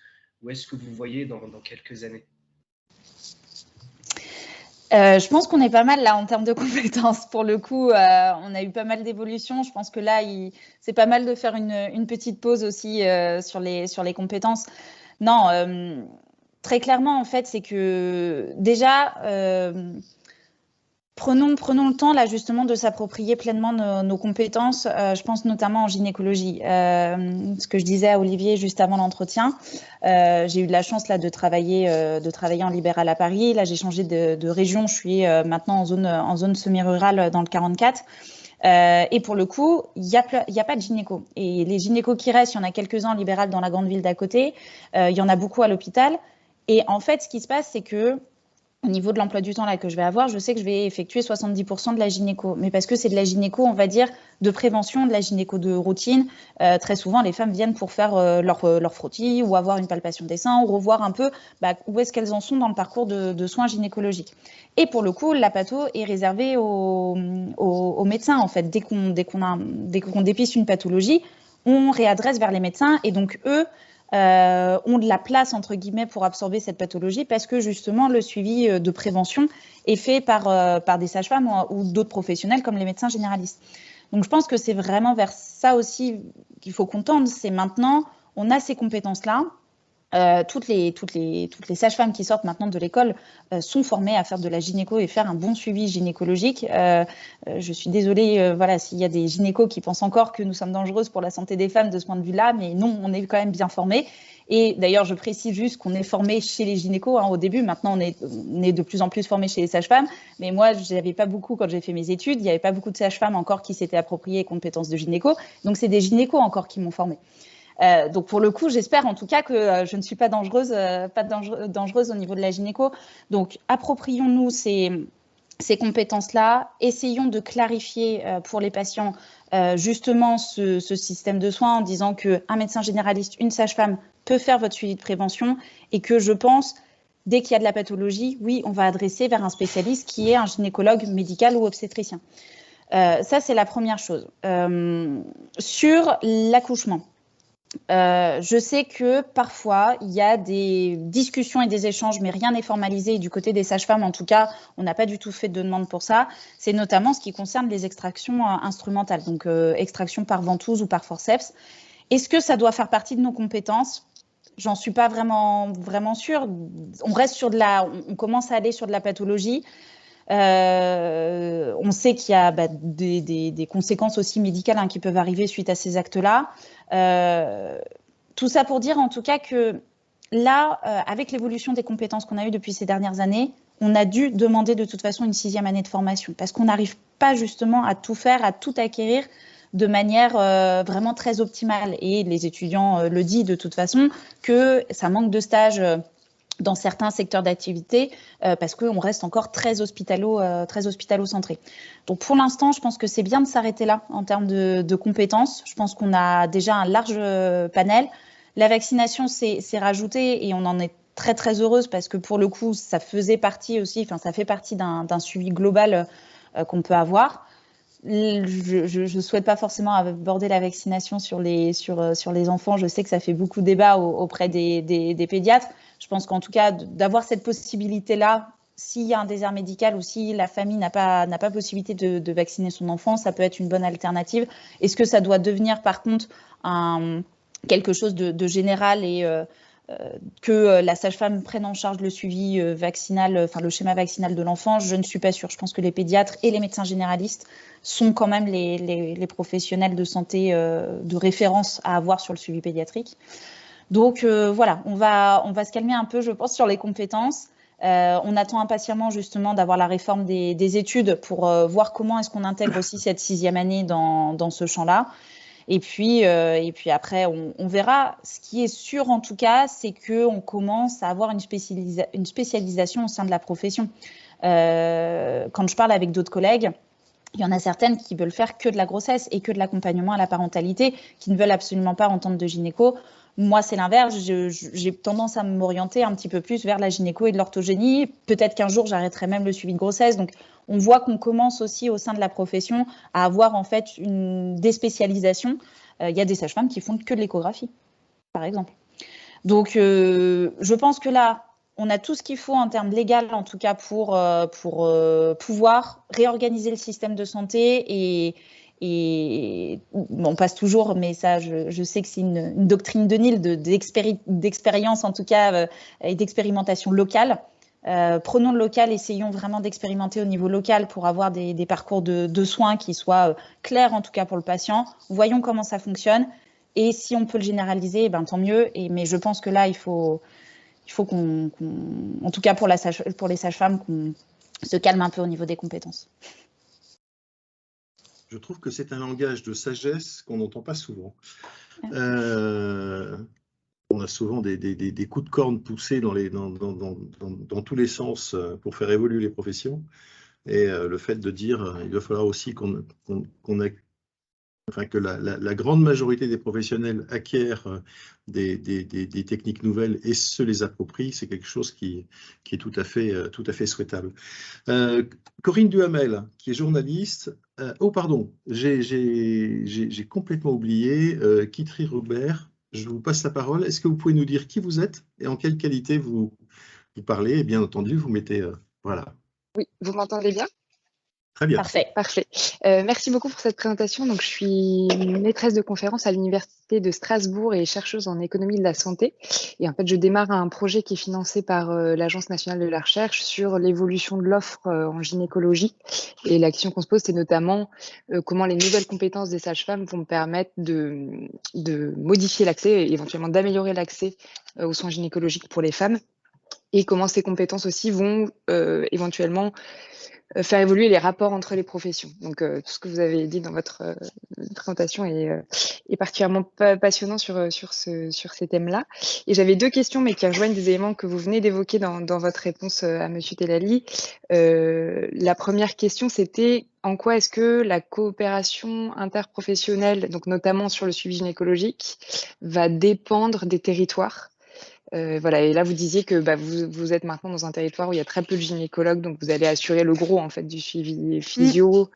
Où est-ce que vous voyez dans quelques années ? Je pense qu'on est pas mal là en termes de compétences. Pour le coup, on a eu pas mal d'évolutions. Je pense que là, c'est pas mal de faire une petite pause aussi sur les compétences. Non, très clairement, en fait, c'est que déjà, prenons le temps là justement de s'approprier pleinement nos compétences. Je pense notamment en gynécologie. Ce que je disais à Olivier juste avant l'entretien, j'ai eu de la chance là de travailler en libéral à Paris. Là, j'ai changé de région. Je suis maintenant en zone semi-rurale dans le 44. Et pour le coup, il y a pas de gynéco. Et les gynécos qui restent, il y en a quelques-uns en libéral dans la grande ville d'à côté. Il y en a beaucoup à l'hôpital. Et en fait, ce qui se passe, c'est que au niveau de l'emploi du temps là que je vais avoir, je sais que je vais effectuer 70% de la gynéco, mais parce que c'est de la gynéco, on va dire, de prévention, de la gynéco de routine. Très souvent, les femmes viennent pour faire leur frottis ou avoir une palpation des seins ou revoir un peu où est-ce qu'elles en sont dans le parcours de soins gynécologiques. Et pour le coup, la patho est réservée aux médecins, en fait. Dès qu'on dépiste une pathologie, on réadresse vers les médecins et donc eux, ont de la place, entre guillemets, pour absorber cette pathologie parce que justement, le suivi de prévention est fait par des sages-femmes ou d'autres professionnels comme les médecins généralistes. Donc, je pense que c'est vraiment vers ça aussi qu'il faut qu'on tende. C'est maintenant, on a ces compétences-là. Toutes les sages-femmes qui sortent maintenant de l'école sont formées à faire de la gynéco et faire un bon suivi gynécologique. Je suis désolée, voilà, s'il y a des gynécos qui pensent encore que nous sommes dangereuses pour la santé des femmes de ce point de vue-là, mais non, on est quand même bien formés. Et d'ailleurs, je précise juste qu'on est formé chez les gynécos au début. Maintenant, on est de plus en plus formé chez les sages-femmes. Mais moi, je n'avais pas beaucoup quand j'ai fait mes études. Il n'y avait pas beaucoup de sages-femmes encore qui s'étaient appropriées les compétences de gynéco. Donc, c'est des gynécos encore qui m'ont formée. Donc pour le coup, j'espère en tout cas que je ne suis pas dangereuse au niveau de la gynéco. Donc approprions-nous ces compétences-là, essayons de clarifier pour les patients justement ce système de soins en disant qu'un médecin généraliste, une sage-femme peut faire votre suivi de prévention et que je pense, dès qu'il y a de la pathologie, oui, on va adresser vers un spécialiste qui est un gynécologue médical ou obstétricien. Ça, c'est la première chose. Sur l'accouchement. Je sais que parfois, il y a des discussions et des échanges, mais rien n'est formalisé. Et du côté des sages-femmes, en tout cas, on n'a pas du tout fait de demande pour ça. C'est notamment ce qui concerne les extractions instrumentales, donc extraction par ventouse ou par forceps. Est-ce que ça doit faire partie de nos compétences ? J'en suis pas vraiment sûre. On reste sur on commence à aller sur de la pathologie. On sait qu'il y a des conséquences aussi médicales qui peuvent arriver suite à ces actes-là. Tout ça pour dire en tout cas que là, avec l'évolution des compétences qu'on a eues depuis ces dernières années, on a dû demander de toute façon une 6e année de formation parce qu'on n'arrive pas justement à tout faire, à tout acquérir de manière vraiment très optimale. Et les étudiants le disent de toute façon que ça manque de stages dans certains secteurs d'activité parce qu'on reste encore très hospitalo-centré. Donc pour l'instant, je pense que c'est bien de s'arrêter là en termes de compétences. Je pense qu'on a déjà un large panel. La vaccination s'est rajoutée et on en est très très heureuse parce que pour le coup, ça faisait partie aussi, enfin ça fait partie d'un suivi global qu'on peut avoir. Je ne souhaite pas forcément aborder la vaccination sur les enfants. Je sais que ça fait beaucoup de débat auprès des pédiatres. Je pense qu'en tout cas, d'avoir cette possibilité-là, s'il y a un désert médical ou si la famille n'a pas possibilité de vacciner son enfant, ça peut être une bonne alternative. Est-ce que ça doit devenir par contre quelque chose de général et que la sage-femme prenne en charge le suivi vaccinal, enfin le schéma vaccinal de l'enfant? Je ne suis pas sûre. Je pense que les pédiatres et les médecins généralistes sont quand même les professionnels de santé de référence à avoir sur le suivi pédiatrique. Donc voilà, on va se calmer un peu, je pense, sur les compétences. On attend impatiemment justement d'avoir la réforme des études pour voir comment est-ce qu'on intègre aussi cette 6e année dans ce champ-là. Et puis après, on verra. Ce qui est sûr en tout cas, c'est qu'on commence à avoir une spécialisation au sein de la profession. Quand je parle avec d'autres collègues, il y en a certaines qui veulent faire que de la grossesse et que de l'accompagnement à la parentalité, qui ne veulent absolument pas entendre de gynéco. Moi, c'est l'inverse. J'ai tendance à m'orienter un petit peu plus vers la gynéco et de l'orthogénie. Peut-être qu'un jour, j'arrêterai même le suivi de grossesse. Donc, on voit qu'on commence aussi au sein de la profession à avoir en fait des spécialisations. Il y a des sages-femmes qui font que de l'échographie, par exemple. Donc, je pense que là, on a tout ce qu'il faut en termes légal, en tout cas, pour pouvoir réorganiser le système de santé. Et on passe toujours, mais ça, je sais que c'est une doctrine de Nil d'expérience, en tout cas, et d'expérimentation locale. Prenons le local, essayons vraiment d'expérimenter au niveau local pour avoir des parcours de soins qui soient clairs, en tout cas pour le patient. Voyons comment ça fonctionne. Et si on peut le généraliser, ben, tant mieux. Mais je pense que là, il faut qu'on, en tout cas pour les sages-femmes, qu'on se calme un peu au niveau des compétences. Je trouve que c'est un langage de sagesse qu'on n'entend pas souvent. On a souvent des coups de corne poussés dans tous les sens pour faire évoluer les professions. Et le fait de dire il va falloir aussi que la grande majorité des professionnels acquièrent des techniques nouvelles et se les approprient, c'est quelque chose qui est tout à fait souhaitable. Corinne Duhamel, qui est journaliste. Oh, pardon, j'ai complètement oublié. Kitry Robert, je vous passe la parole. Est-ce que vous pouvez nous dire qui vous êtes et en quelle qualité vous parlez? Et bien entendu, vous mettez... voilà. Oui, vous m'entendez bien? Très bien. Parfait. Merci beaucoup pour cette présentation. Donc, je suis maîtresse de conférence à l'Université de Strasbourg et chercheuse en économie de la santé. Et en fait, je démarre un projet qui est financé par l'Agence nationale de la recherche sur l'évolution de l'offre en gynécologie. Et la question qu'on se pose, c'est notamment comment les nouvelles compétences des sages-femmes vont permettre de modifier l'accès et éventuellement d'améliorer l'accès aux soins gynécologiques pour les femmes. Et comment ces compétences aussi vont éventuellement faire évoluer les rapports entre les professions. Donc, tout ce que vous avez dit dans votre présentation est particulièrement passionnant sur ces thèmes-là. Et j'avais 2 questions, mais qui rejoignent des éléments que vous venez d'évoquer dans votre réponse à Monsieur Tellali. La première question, c'était en quoi est-ce que la coopération interprofessionnelle, donc notamment sur le suivi gynécologique, va dépendre des territoires ? Voilà, et là, vous disiez que vous êtes maintenant dans un territoire où il y a très peu de gynécologues, donc vous allez assurer le gros en fait du suivi physio.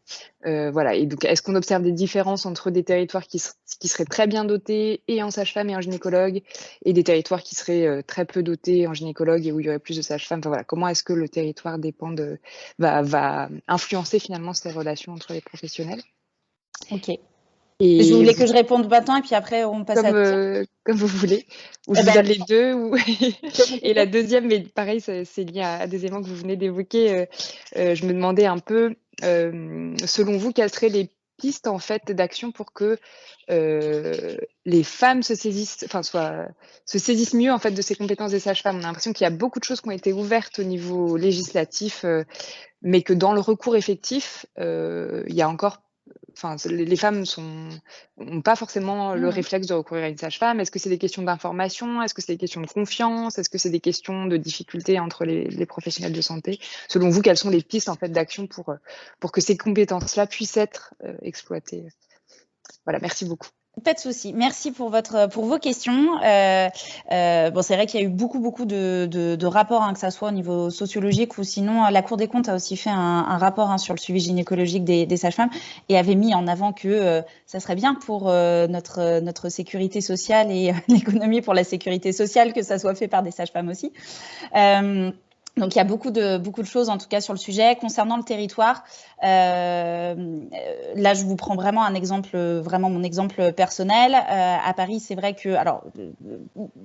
Voilà, et donc est-ce qu'on observe des différences entre des territoires qui seraient très bien dotés et en sage-femme et en gynécologue, et des territoires qui seraient très peu dotés en gynécologue et où il y aurait plus de sages-femmes? Enfin, voilà, comment est-ce que le territoire va influencer finalement ces relations entre les professionnels? Ok. Et je voulais que je réponde maintenant et puis après on passe comme vous voulez, ou je vous donne les deux. Et la deuxième, mais pareil, c'est lié à des éléments que vous venez d'évoquer. Je me demandais un peu, selon vous, quelles seraient les pistes en fait d'action pour que les femmes se saisissent mieux en fait de ces compétences des sages-femmes. On a l'impression qu'il y a beaucoup de choses qui ont été ouvertes au niveau législatif, mais que dans le recours effectif, il y a encore. Enfin, les femmes n'ont pas forcément le réflexe de recourir à une sage-femme. Est-ce que c'est des questions d'information? Est-ce que c'est des questions de confiance? Est-ce que c'est des questions de difficulté entre les professionnels de santé? Selon vous, quelles sont les pistes en fait d'action pour que ces compétences-là puissent être exploitées? Voilà, merci beaucoup. Pas de souci. Merci pour vos questions. Bon, c'est vrai qu'il y a eu beaucoup de rapports, que ça soit au niveau sociologique ou sinon la Cour des comptes a aussi fait un rapport sur le suivi gynécologique des sages-femmes et avait mis en avant que ça serait bien pour notre sécurité sociale et l'économie pour la sécurité sociale que ça soit fait par des sages-femmes aussi. Donc, il y a beaucoup de choses, en tout cas, sur le sujet. Concernant le territoire, là, je vous prends vraiment un exemple, vraiment mon exemple personnel. À Paris, c'est vrai que, alors,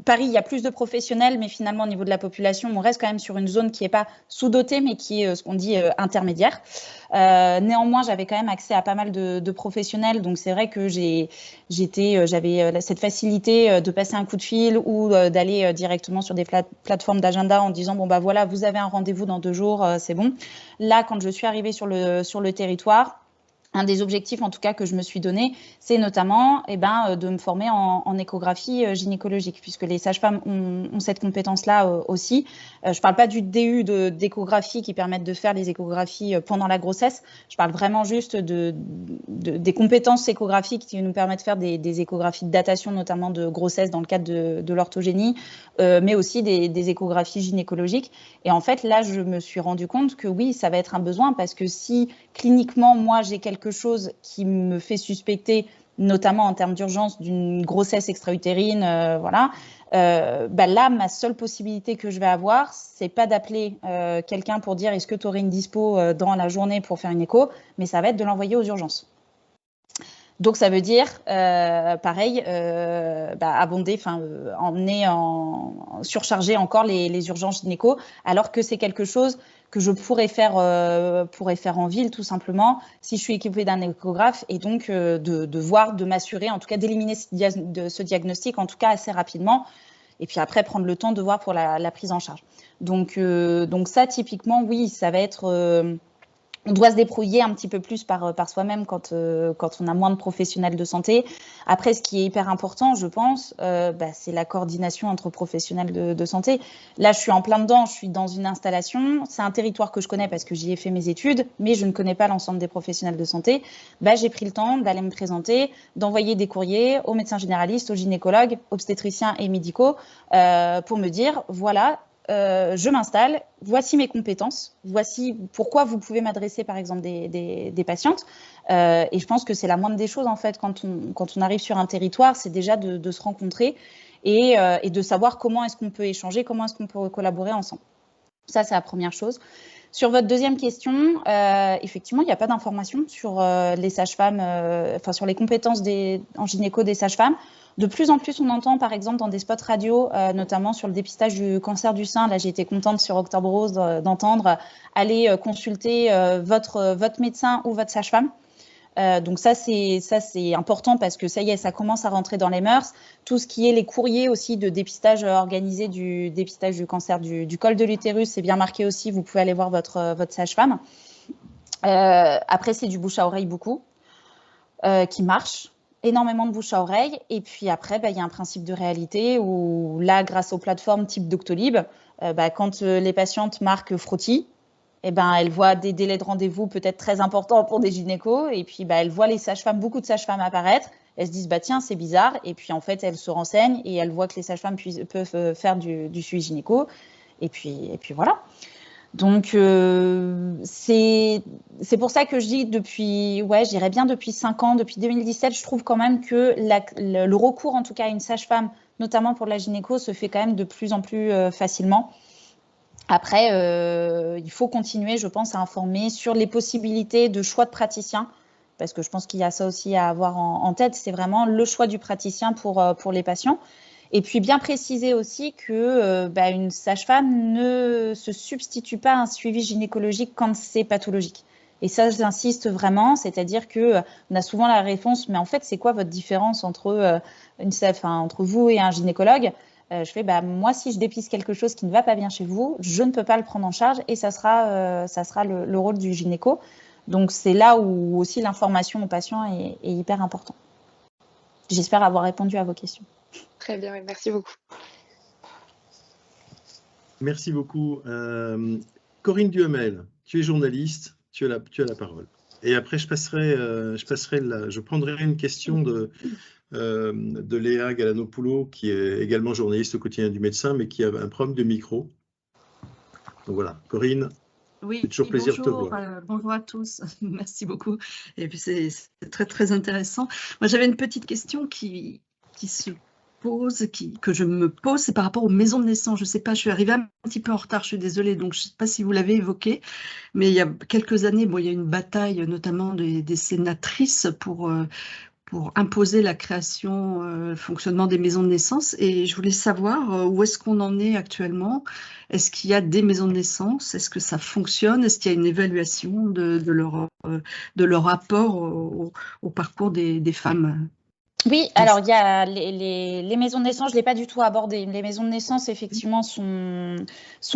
Paris, il y a plus de professionnels, mais finalement, au niveau de la population, on reste quand même sur une zone qui n'est pas sous-dotée, mais qui est ce qu'on dit intermédiaire. Néanmoins, j'avais quand même accès à pas mal de professionnels, donc c'est vrai que j'avais cette facilité de passer un coup de fil ou d'aller directement sur des plateformes d'agenda en disant bon bah voilà, vous avez un rendez-vous dans 2 jours, c'est bon. Là, quand je suis arrivée sur le territoire, un des objectifs, en tout cas, que je me suis donné, c'est notamment de me former en échographie gynécologique, puisque les sages-femmes ont cette compétence-là aussi. Je ne parle pas du DU d'échographie qui permettent de faire les échographies pendant la grossesse. Je parle vraiment juste des compétences échographiques qui nous permettent de faire des échographies de datation, notamment de grossesse dans le cadre de l'orthogénie, mais aussi des échographies gynécologiques. Et en fait, là, je me suis rendu compte que oui, ça va être un besoin parce que si cliniquement, moi, j'ai quelque chose qui me fait suspecter, notamment en termes d'urgence, d'une grossesse extra-utérine, voilà. Là, ma seule possibilité que je vais avoir, c'est pas d'appeler quelqu'un pour dire est-ce que tu aurais une dispo dans la journée pour faire une écho, mais ça va être de l'envoyer aux urgences. Donc, ça veut dire, pareil, abonder, emmener surcharger encore les urgences gynéco, alors que c'est quelque chose que je pourrais faire en ville, tout simplement, si je suis équipée d'un échographe, et donc de m'assurer, en tout cas, d'éliminer ce diagnostic, en tout cas, assez rapidement, et puis après, prendre le temps de voir pour la prise en charge. Donc ça, typiquement, oui, ça va être... on doit se débrouiller un petit peu plus par soi-même quand on a moins de professionnels de santé. Après, ce qui est hyper important, je pense, c'est la coordination entre professionnels de santé. Là, je suis en plein dedans, je suis dans une installation. C'est un territoire que je connais parce que j'y ai fait mes études, mais je ne connais pas l'ensemble des professionnels de santé. J'ai pris le temps d'aller me présenter, d'envoyer des courriers aux médecins généralistes, aux gynécologues, obstétriciens et médicaux pour me dire, voilà, je m'installe, voici mes compétences, voici pourquoi vous pouvez m'adresser par exemple des patientes. Et je pense que c'est la moindre des choses en fait quand on arrive sur un territoire, c'est déjà de se rencontrer et de savoir comment est-ce qu'on peut échanger, comment est-ce qu'on peut collaborer ensemble. Ça, c'est la première chose. Sur votre deuxième question, effectivement, il n'y a pas d'information sur les sages-femmes, sur les compétences en gynéco des sages-femmes. De plus en plus, on entend, par exemple, dans des spots radio, notamment sur le dépistage du cancer du sein. Là, j'ai été contente sur Octobre Rose d'entendre aller consulter votre médecin ou votre sage-femme. Donc ça c'est important parce que ça y est, ça commence à rentrer dans les mœurs. Tout ce qui est les courriers aussi de dépistage organisé du dépistage du cancer du col de l'utérus, c'est bien marqué aussi. Vous pouvez aller voir votre sage-femme. Après, c'est du bouche à oreille beaucoup qui marche. Énormément de bouche à oreille. Et puis après, il y a un principe de réalité où là, grâce aux plateformes type Doctolib, quand les patientes marquent frottis, elle voit des délais de rendez-vous peut-être très importants pour des gynécos. Et puis, elle voit les sages-femmes, beaucoup de sages-femmes apparaître. elles se disent bah tiens c'est bizarre, et puis en fait elles se renseignent et elles voient que les sages-femmes peuvent faire du suivi gynéco, et puis voilà. Donc c'est pour ça que je dis depuis, je dirais bien depuis 5 ans, depuis 2017, je trouve quand même que le recours en tout cas à une sage-femme, notamment pour la gynéco, se fait quand même de plus en plus facilement. Après, il faut continuer, je pense, à informer sur les possibilités de choix de praticien, parce que je pense qu'il y a ça aussi à avoir en tête, c'est vraiment le choix du praticien pour les patients. Et puis bien préciser aussi que une sage-femme ne se substitue pas à un suivi gynécologique quand c'est pathologique. Et ça, j'insiste vraiment, c'est-à-dire qu'on a souvent la réponse, mais en fait, c'est quoi votre différence entre vous et un gynécologue? Je fais, moi, si je dépiste quelque chose qui ne va pas bien chez vous, je ne peux pas le prendre en charge, et ça sera le rôle du gynéco. Donc, c'est là où aussi l'information aux patients est hyper important. J'espère avoir répondu à vos questions. Très bien, merci beaucoup. Merci beaucoup. Corinne Duhamel, tu es journaliste, tu as la parole. Et après, je prendrai une question de Léa Galanopoulou, qui est également journaliste au quotidien du médecin, mais qui a un problème de micro. Donc voilà, Corinne, oui, c'est toujours plaisir de te voir. Bonjour à tous, merci beaucoup. Et puis c'est très très intéressant. Moi j'avais une petite question qui se pose, que je me pose, c'est par rapport aux maisons de naissance. Je ne sais pas, je suis arrivée un petit peu en retard, je suis désolée, donc je ne sais pas si vous l'avez évoqué, mais il y a quelques années, il y a eu une bataille notamment des sénatrices pour imposer la création, le fonctionnement des maisons de naissance. Et je voulais savoir où est-ce qu'on en est actuellement. Est-ce qu'il y a des maisons de naissance? Est-ce que ça fonctionne? Est-ce qu'il y a une évaluation de leur rapport au parcours des femmes? Oui, alors il y a les maisons de naissance, je ne l'ai pas du tout abordé. Les maisons de naissance, effectivement, sont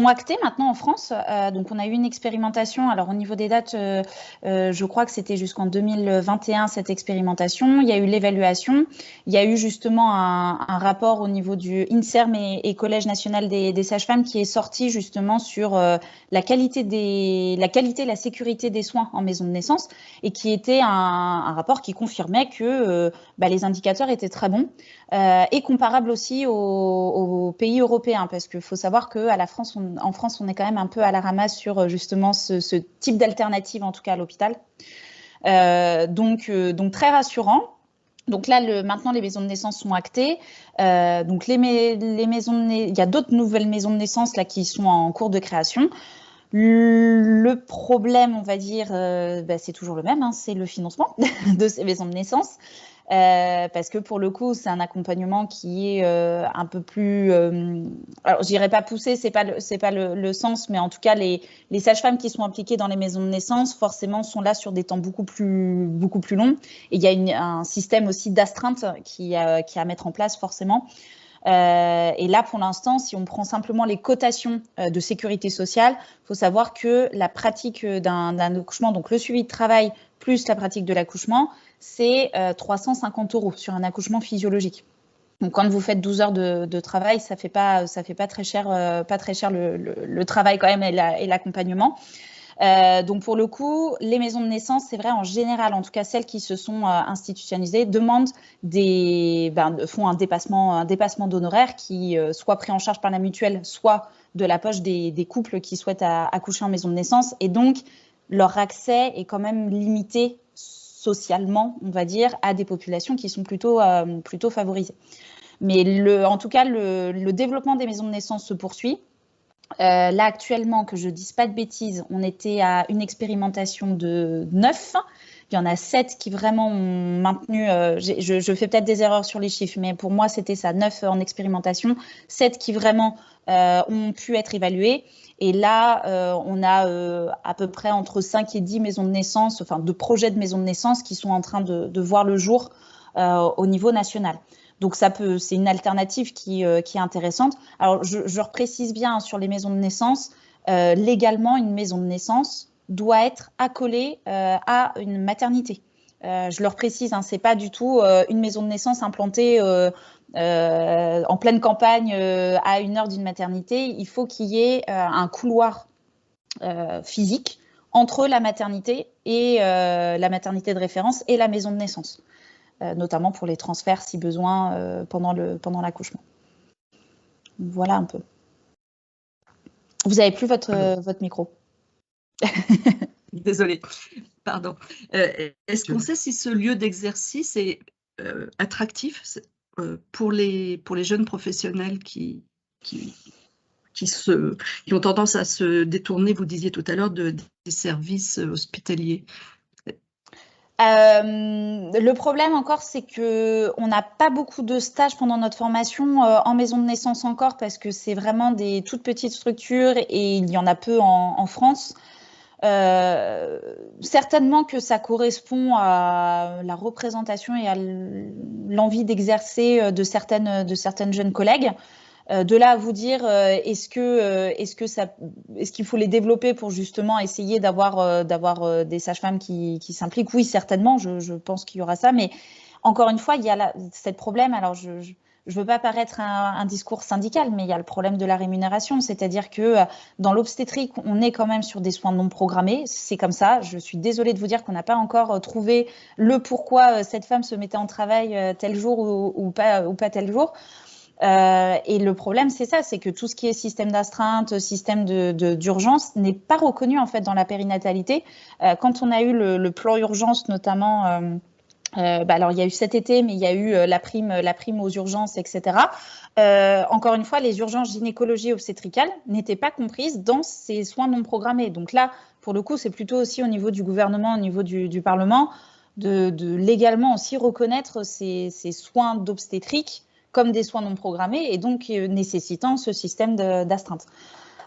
actées maintenant en France. Donc, on a eu une expérimentation. Alors, au niveau des dates, je crois que c'était jusqu'en 2021, cette expérimentation. Il y a eu l'évaluation. Il y a eu justement un rapport au niveau du INSERM et Collège national des sages-femmes qui est sorti justement sur la qualité et la sécurité des soins en maison de naissance, et qui était un rapport qui confirmait que les indicateurs étaient très bons et comparables aussi aux pays européens, parce qu'il faut savoir qu'en France, on est quand même un peu à la ramasse sur justement ce type d'alternative, en tout cas à l'hôpital. Donc très rassurant. Donc là, maintenant, les maisons de naissance sont actées. Donc il y a d'autres nouvelles maisons de naissance là qui sont en cours de création. Le problème, on va dire, c'est toujours le même, c'est le financement de ces maisons de naissance. Parce que pour le coup, c'est un accompagnement qui est un peu plus, alors je dirais pas poussé, c'est pas le sens, mais en tout cas les sages-femmes qui sont impliquées dans les maisons de naissance, forcément, sont là sur des temps beaucoup plus longs. Et il y a un système aussi d'astreinte qui a à mettre en place forcément. Et là, pour l'instant, si on prend simplement les cotations de sécurité sociale, il faut savoir que la pratique d'un accouchement, donc le suivi de travail plus la pratique de l'accouchement, c'est 350 € sur un accouchement physiologique. Donc, quand vous faites 12 heures de travail, ça fait pas très cher, le travail quand même et l'accompagnement. Donc, pour le coup, les maisons de naissance, c'est vrai, en général, en tout cas celles qui se sont institutionnalisées, font un dépassement d'honoraires qui soit pris en charge par la mutuelle, soit de la poche des couples qui souhaitent accoucher en maison de naissance. Et donc, leur accès est quand même limité socialement, on va dire, à des populations qui sont plutôt favorisées. Mais en tout cas, le développement des maisons de naissance se poursuit. Là, actuellement, que je ne dise pas de bêtises, on était à une expérimentation de 9. Il y en a 7 qui vraiment ont maintenu, je fais peut-être des erreurs sur les chiffres, mais pour moi, c'était ça, 9 en expérimentation, 7 qui vraiment ont pu être évalués. Et là, on a à peu près entre 5 et 10 maisons de naissance, enfin de projets de maisons de naissance qui sont en train de voir le jour au niveau national. Donc, c'est une alternative qui est intéressante. Alors, je reprécise bien sur les maisons de naissance, légalement, une maison de naissance doit être accolée à une maternité. Je le reprécise, ce n'est pas du tout une maison de naissance implantée en pleine campagne à 1 heure d'une maternité. Il faut qu'il y ait un couloir physique entre la maternité et la maternité de référence et la maison de naissance. notamment pour les transferts si besoin pendant l'accouchement. Voilà un peu. Vous n'avez plus votre micro. Désolée, pardon. Est-ce qu'on sait si ce lieu d'exercice est attractif pour les jeunes professionnels qui ont tendance à se détourner, vous disiez tout à l'heure, des services hospitaliers? Le problème encore, c'est qu'on n'a pas beaucoup de stages pendant notre formation en maison de naissance encore, parce que c'est vraiment des toutes petites structures et il y en a peu en France. Certainement que ça correspond à la représentation et à l'envie d'exercer de certaines jeunes collègues. De là à vous dire, est-ce qu'il faut les développer pour justement essayer d'avoir des sages-femmes qui s'impliquent? Oui, certainement, je pense qu'il y aura ça, mais encore une fois, il y a ce problème. Alors, je ne veux pas paraître un discours syndical, mais il y a le problème de la rémunération, c'est-à-dire que dans l'obstétrique, on est quand même sur des soins non programmés, c'est comme ça. Je suis désolée de vous dire qu'on n'a pas encore trouvé le pourquoi cette femme se mettait en travail tel jour ou pas tel jour. Et le problème, c'est ça, c'est que tout ce qui est système d'astreinte, système d'urgence n'est pas reconnu en fait dans la périnatalité. Quand on a eu le plan urgence, notamment, alors il y a eu cet été, mais il y a eu la prime aux urgences, etc. Encore une fois, les urgences gynécologie obstétricales n'étaient pas comprises dans ces soins non programmés. Donc là, pour le coup, c'est plutôt aussi au niveau du gouvernement, au niveau du Parlement, de légalement aussi reconnaître ces soins d'obstétrique comme des soins non programmés et donc nécessitant ce système d'astreinte.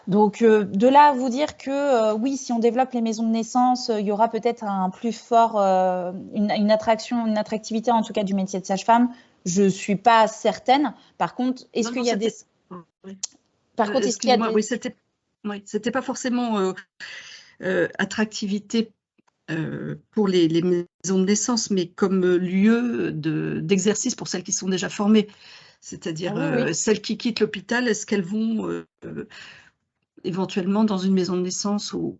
Donc, de là à vous dire que oui, si on développe les maisons de naissance, il y aura peut-être un plus fort, une attractivité en tout cas du métier de sage-femme, je ne suis pas certaine. Par contre, est-ce qu'il y a des... Par contre, est-ce qu'il y a des... Oui, c'était pas forcément attractivité pour les maisons de naissance, mais comme lieu d'exercice pour celles qui sont déjà formées. C'est-à-dire celles qui quittent l'hôpital, est-ce qu'elles vont éventuellement dans une maison de naissance ou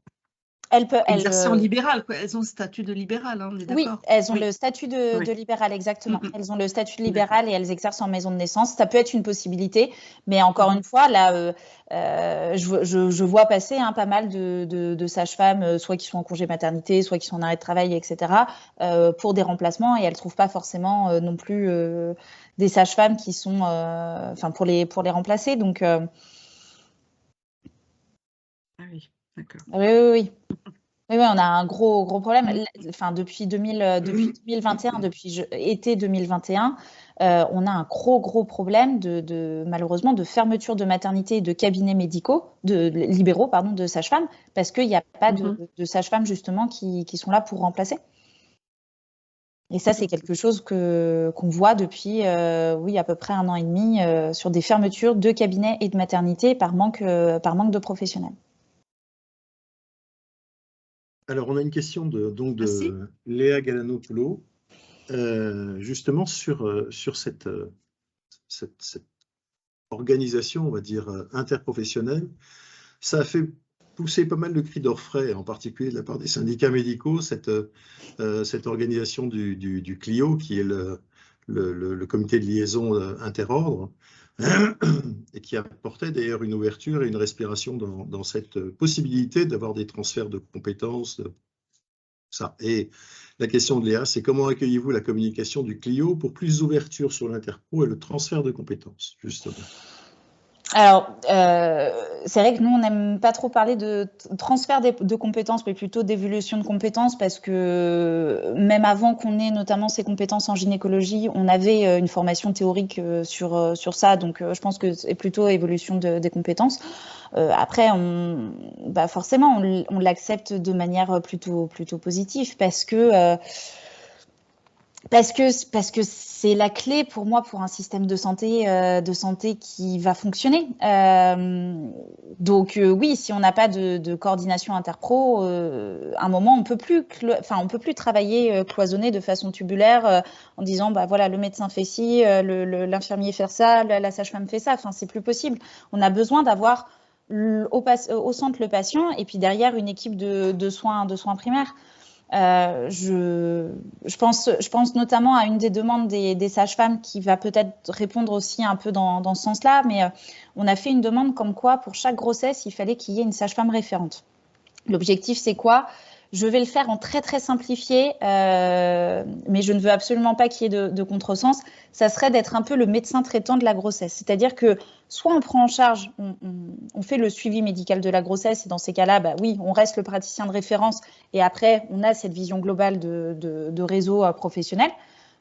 exercer en libéral, quoi. Elles ont le statut de libéral, hein, on est d'accord? Oui, elles ont le statut de libéral, exactement. Elles ont le statut de libéral et elles exercent en maison de naissance. Ça peut être une possibilité, mais encore une fois, là, je vois passer pas mal de sages-femmes, soit qui sont en congé maternité, soit qui sont en arrêt de travail, etc., pour des remplacements, et elles ne trouvent pas forcément non plus des sages-femmes qui sont, pour les remplacer. Donc, Ah oui, d'accord. oui. Oui, on a un gros problème. Enfin, depuis 2021, depuis été 2021, on a un gros problème malheureusement de fermeture de maternité et de cabinets médicaux, libéraux, pardon, de sages-femmes, parce qu'il n'y a pas de sages-femmes justement qui sont là pour remplacer. Et ça, c'est quelque chose qu'on voit depuis à peu près 1 an et demi sur des fermetures de cabinets et de maternité par manque de professionnels. Alors, on a une question de Léa Galano-Poulot, justement sur cette organisation, on va dire, interprofessionnelle. Ça a fait pousser pas mal de cris d'orfraie, en particulier de la part des syndicats médicaux, cette organisation du CLIO, qui est le comité de liaison interordre, et qui apportait d'ailleurs une ouverture et une respiration dans cette possibilité d'avoir des transferts de compétences. Ça. Et la question de Léa, c'est comment accueillez-vous la communication du CLIO pour plus d'ouverture sur l'interpro et le transfert de compétences, justement? Alors, c'est vrai que nous, on n'aime pas trop parler de transfert de compétences, mais plutôt d'évolution de compétences, parce que même avant qu'on ait notamment ces compétences en gynécologie, on avait une formation théorique sur ça, donc je pense que c'est plutôt évolution des compétences. Après, forcément, on l'accepte de manière plutôt positive, parce que c'est la clé pour moi pour un système de santé qui va fonctionner. Donc oui, si on n'a pas de coordination interpro, à un moment on peut plus travailler cloisonné de façon tubulaire en disant voilà, le médecin fait ci, l'infirmier fait ça, la sage-femme fait ça. Enfin, c'est plus possible. On a besoin d'avoir au centre le patient et puis derrière une équipe de soins primaires. Je pense notamment à une des demandes des sages-femmes qui va peut-être répondre aussi un peu dans ce sens-là, mais on a fait une demande comme quoi pour chaque grossesse, il fallait qu'il y ait une sage-femme référente. L'objectif, c'est quoi? Je vais le faire en très très simplifié, mais je ne veux absolument pas qu'il y ait de contresens. Ça serait d'être un peu le médecin traitant de la grossesse. C'est-à-dire que soit on prend en charge, on fait le suivi médical de la grossesse, et dans ces cas-là, bah oui, on reste le praticien de référence, et après, on a cette vision globale de réseau professionnel.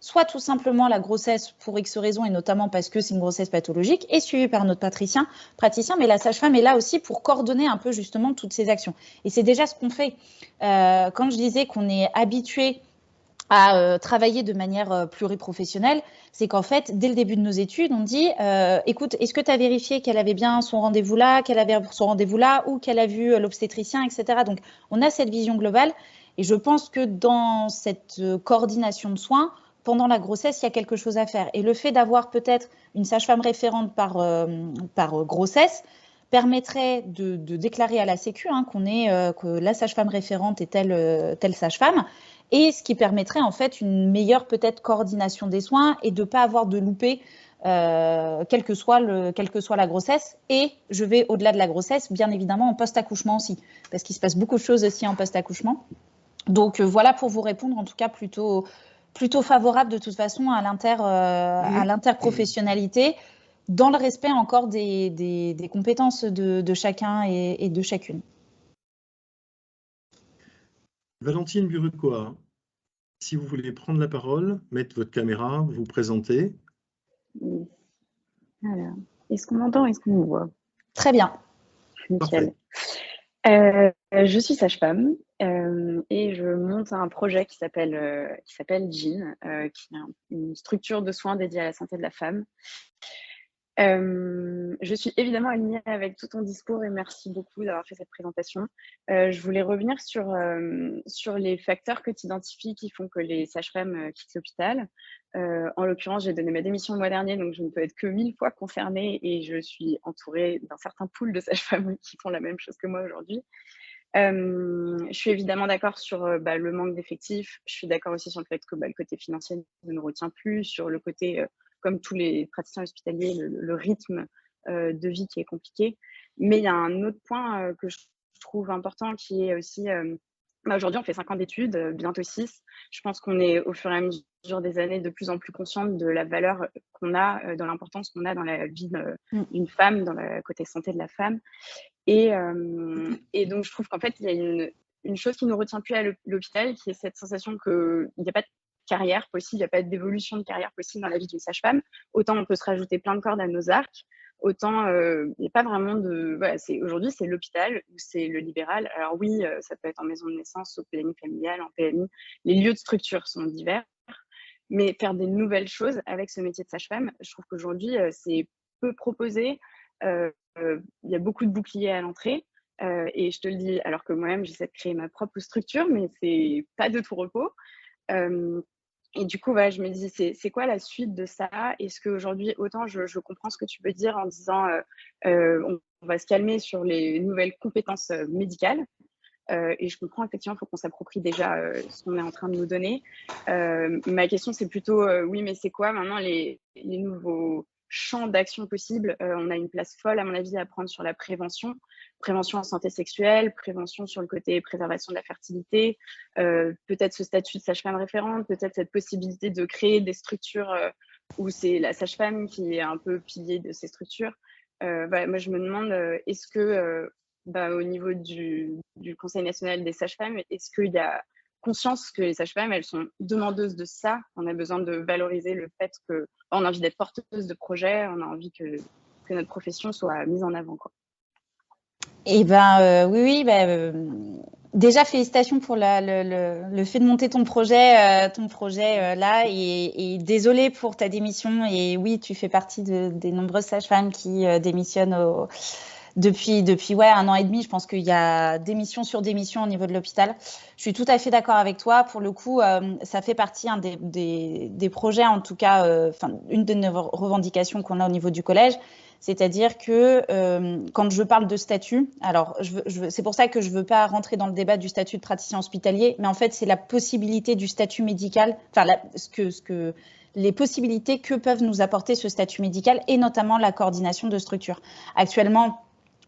Soit tout simplement la grossesse, pour X raisons, et notamment parce que c'est une grossesse pathologique, est suivie par notre praticien, mais la sage-femme est là aussi pour coordonner un peu justement toutes ces actions. Et c'est déjà ce qu'on fait. Quand je disais qu'on est habitué à travailler de manière pluriprofessionnelle, c'est qu'en fait, dès le début de nos études, on dit écoute, est-ce que tu as vérifié qu'elle avait bien son rendez-vous là, qu'elle avait son rendez-vous là, ou qu'elle a vu l'obstétricien, etc. Donc, on a cette vision globale. Et je pense que dans cette coordination de soins, pendant la grossesse, il y a quelque chose à faire. Et le fait d'avoir peut-être une sage-femme référente par grossesse permettrait de déclarer à la Sécu que la sage-femme référente est telle sage-femme, et ce qui permettrait en fait une meilleure peut-être coordination des soins et de ne pas avoir de loupé quelle que soit la grossesse. Et je vais au-delà de la grossesse, bien évidemment en post-accouchement aussi, parce qu'il se passe beaucoup de choses aussi en post-accouchement. Donc voilà pour vous répondre, en tout cas plutôt favorable de toute façon à l'interprofessionnalité, dans le respect encore des compétences de chacun et de chacune. Valentine Burucoa, si vous voulez prendre la parole, mettre votre caméra, vous présenter. Alors, est-ce qu'on m'entend, est-ce qu'on me voit? Très bien. Nickel. Je suis sage-femme et je monte un projet qui s'appelle Jean, qui est une structure de soins dédiée à la santé de la femme. Je suis évidemment alignée avec tout ton discours et merci beaucoup d'avoir fait cette présentation. Je voulais revenir sur les facteurs que tu identifies qui font que les sages-femmes quittent l'hôpital. En l'occurrence, j'ai donné ma démission le mois dernier, donc je ne peux être que 1000 fois concernée et je suis entourée d'un certain pool de sages-femmes qui font la même chose que moi aujourd'hui. Je suis évidemment d'accord sur le manque d'effectifs. Je suis d'accord aussi sur le fait que le côté financier ne nous retient plus, sur le côté, comme tous les praticiens hospitaliers, le rythme de vie qui est compliqué. Mais il y a un autre point que je trouve important qui est aussi... aujourd'hui, on fait 5 ans d'études, bientôt 6. Je pense qu'on est au fur et à mesure des années de plus en plus consciente de la valeur qu'on a, de l'importance qu'on a dans la vie d'une femme, dans le côté santé de la femme. Et donc, je trouve qu'en fait, il y a une chose qui ne nous retient plus à l'hôpital, qui est cette sensation qu'il n'y a pas de carrière possible, il n'y a pas d'évolution de carrière possible dans la vie d'une sage-femme. Autant on peut se rajouter plein de cordes à nos arcs, autant il n'y a pas vraiment de... Voilà, aujourd'hui, c'est l'hôpital ou c'est le libéral. Alors oui, ça peut être en maison de naissance, au PMI familial, en PMI. Les lieux de structure sont divers. Mais faire des nouvelles choses avec ce métier de sage-femme, je trouve qu'aujourd'hui, c'est peu proposé. Il y a beaucoup de boucliers à l'entrée. Et je te le dis, alors que moi-même, j'essaie de créer ma propre structure, mais c'est pas de tout repos. Et du coup, voilà, je me dis, c'est quoi la suite de ça? Est-ce qu'aujourd'hui, autant je comprends ce que tu veux dire en disant on va se calmer sur les nouvelles compétences médicales. Et je comprends effectivement, il faut qu'on s'approprie déjà ce qu'on est en train de nous donner. Ma question, c'est plutôt, oui, mais c'est quoi maintenant les nouveaux champs d'action possibles? On a une place folle, à mon avis, à prendre sur la prévention en santé sexuelle, prévention sur le côté préservation de la fertilité, peut-être ce statut de sage-femme référente, peut-être cette possibilité de créer des structures où c'est la sage-femme qui est un peu pilier de ces structures. Moi, je me demande, est-ce que au niveau du Conseil national des sages-femmes, est-ce qu'il y a conscience que les sages-femmes, elles sont demandeuses de ça? On a besoin de valoriser le fait qu'on a envie d'être porteuse de projets, on a envie que notre profession soit mise en avant, quoi. Eh bien, oui. Déjà, félicitations pour le fait de monter ton projet là. Et désolée pour ta démission. Et oui, tu fais partie des nombreuses sages-femmes qui démissionnent depuis 1 an et demi. Je pense qu'il y a démission sur démission au niveau de l'hôpital. Je suis tout à fait d'accord avec toi. Pour le coup, ça fait partie des projets, en tout cas, une de nos revendications qu'on a au niveau du collège, C'est-à-dire que quand je parle de statut, alors c'est pour ça que je ne veux pas rentrer dans le débat du statut de praticien hospitalier, mais en fait, c'est la possibilité du statut médical, enfin, les possibilités que peuvent nous apporter ce statut médical et notamment la coordination de structures. Actuellement,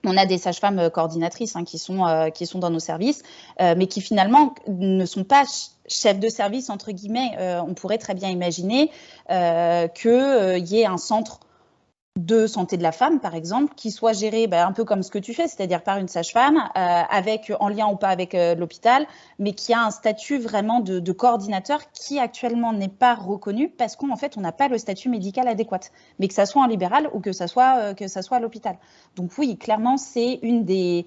on a des sages-femmes coordinatrices qui sont dans nos services, mais qui finalement ne sont pas chefs de service, entre guillemets. On pourrait très bien imaginer qu'il y ait un centre de santé de la femme, par exemple, qui soit géré un peu comme ce que tu fais, c'est-à-dire par une sage-femme, en lien ou pas avec l'hôpital, mais qui a un statut vraiment de coordinateur qui actuellement n'est pas reconnu parce qu'en fait, on n'a pas le statut médical adéquat, mais que ça soit en libéral ou que ça soit à l'hôpital. Donc oui, clairement, c'est une des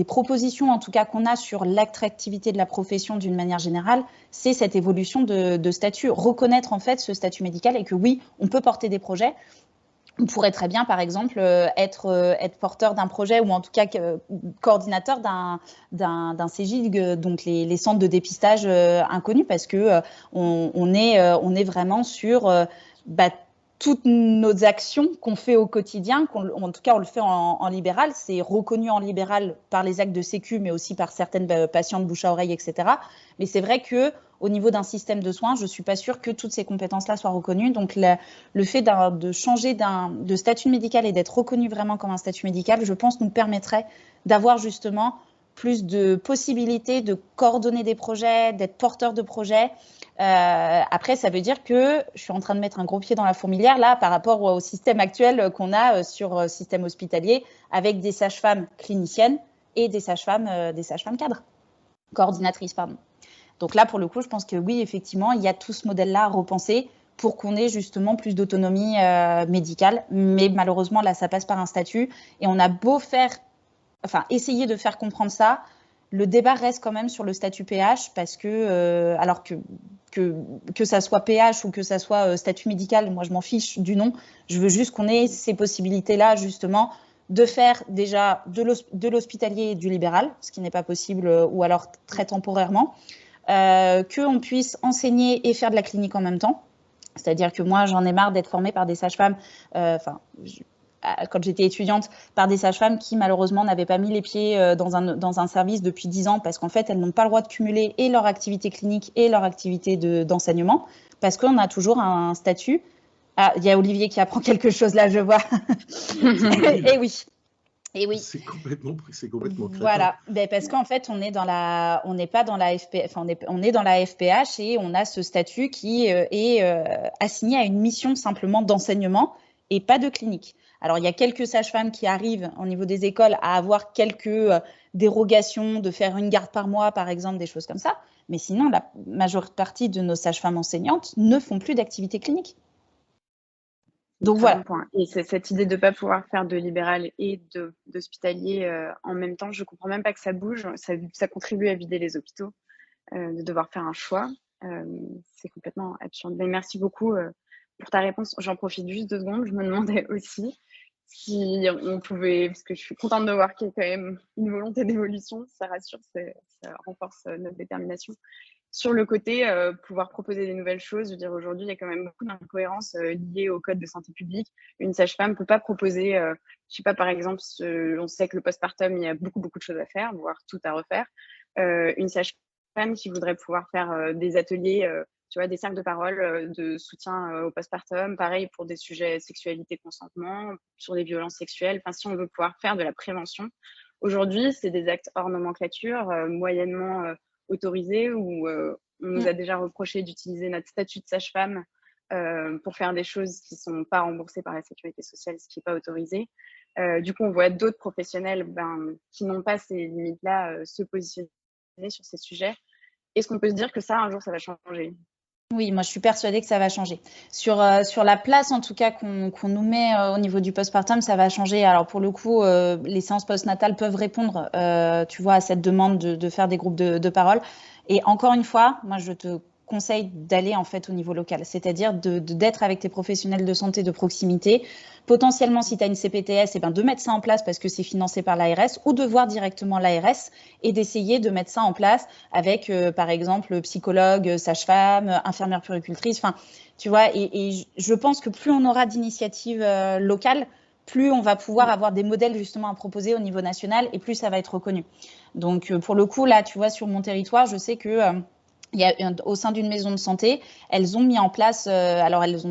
propositions, en tout cas, qu'on a sur l'attractivité de la profession d'une manière générale, c'est cette évolution de statut, reconnaître en fait ce statut médical et que oui, on peut porter des projets. On pourrait très bien, par exemple, être porteur d'un projet ou en tout cas coordinateur d'un CGIG, donc les centres de dépistage inconnus, parce que on est vraiment sur toutes nos actions qu'on fait au quotidien, en tout cas on le fait en libéral, c'est reconnu en libéral par les actes de sécu, mais aussi par certaines patientes bouche à oreille, etc. Mais c'est vrai qu'au niveau d'un système de soins, je ne suis pas sûre que toutes ces compétences-là soient reconnues. Donc le fait de changer de statut médical et d'être reconnu vraiment comme un statut médical, je pense nous permettrait d'avoir justement plus de possibilités de coordonner des projets, d'être porteur de projets. Après, ça veut dire que je suis en train de mettre un gros pied dans la fourmilière là par rapport au système actuel qu'on a sur système hospitalier avec des sages-femmes cliniciennes et des sages-femmes cadres, coordinatrices, pardon. Donc là, pour le coup, je pense que oui, effectivement, il y a tout ce modèle-là à repenser pour qu'on ait justement plus d'autonomie médicale. Mais malheureusement, là, ça passe par un statut et on a beau essayer de faire comprendre ça, le débat reste quand même sur le statut PH parce que, alors que ça soit PH ou que ça soit statut médical, moi je m'en fiche du nom, je veux juste qu'on ait ces possibilités-là justement de faire déjà de l'hospitalier et du libéral, ce qui n'est pas possible ou alors très temporairement, qu'on puisse enseigner et faire de la clinique en même temps. C'est-à-dire que moi j'en ai marre d'être formée par des sages-femmes, quand j'étais étudiante, par des sages-femmes qui malheureusement n'avaient pas mis les pieds dans un service depuis 10 ans parce qu'en fait, elles n'ont pas le droit de cumuler et leur activité clinique et leur activité d'enseignement parce qu'on a toujours un statut. Ah, il y a Olivier qui apprend quelque chose là, je vois. Et oui. Et oui. C'est complètement clair. Voilà, parce qu'en fait, on n'est pas dans la FPH, on est dans la FPH et on a ce statut qui est assigné à une mission simplement d'enseignement et pas de clinique. Alors, il y a quelques sages-femmes qui arrivent au niveau des écoles à avoir quelques dérogations, de faire une garde par mois, par exemple, des choses comme ça. Mais sinon, la majeure partie de nos sages-femmes enseignantes ne font plus d'activité clinique. Donc voilà. Et cette idée de ne pas pouvoir faire de libéral et d'hospitalier en même temps, je ne comprends même pas que ça bouge. Ça contribue à vider les hôpitaux, de devoir faire un choix. C'est complètement absurde. Mais merci beaucoup pour ta réponse. J'en profite juste 2 secondes. Je me demandais aussi si on pouvait, parce que je suis contente de voir qu'il y a quand même une volonté d'évolution, ça rassure, ça renforce notre détermination. Sur le côté, pouvoir proposer des nouvelles choses, je veux dire, aujourd'hui, il y a quand même beaucoup d'incohérences liées au code de santé publique. Une sage-femme ne peut pas proposer, je ne sais pas, par exemple, on sait que le postpartum, il y a beaucoup de choses à faire, voire tout à refaire. Une sage-femme qui voudrait pouvoir faire des ateliers, tu vois, des cercles de parole de soutien au postpartum, pareil pour des sujets sexualité, consentement, sur des violences sexuelles. Enfin, si on veut pouvoir faire de la prévention, aujourd'hui, c'est des actes hors nomenclature, moyennement autorisés, où on nous a déjà reproché d'utiliser notre statut de sage-femme pour faire des choses qui ne sont pas remboursées par la sécurité sociale, ce qui n'est pas autorisé. Du coup, on voit d'autres professionnels qui n'ont pas ces limites-là se positionner sur ces sujets. Est-ce qu'on peut se dire que ça, un jour, ça va changer ? Oui, moi je suis persuadée que ça va changer. Sur la place en tout cas qu'on nous met au niveau du postpartum, ça va changer. Alors pour le coup, les séances postnatales peuvent répondre, tu vois, à cette demande de faire des groupes de parole. Et encore une fois, moi je te conseille d'aller en fait au niveau local, c'est-à-dire d'être avec tes professionnels de santé de proximité. Potentiellement, si tu as une CPTS, de mettre ça en place parce que c'est financé par l'ARS, ou de voir directement l'ARS et d'essayer de mettre ça en place avec, par exemple, psychologue, sage-femme, infirmière puéricultrice. Enfin, tu vois, et je pense que plus on aura d'initiatives locales, plus on va pouvoir avoir des modèles justement à proposer au niveau national et plus ça va être reconnu. Donc, pour le coup, là, tu vois, sur mon territoire, je sais que au sein d'une maison de santé, elles ont mis en place, via l'ARS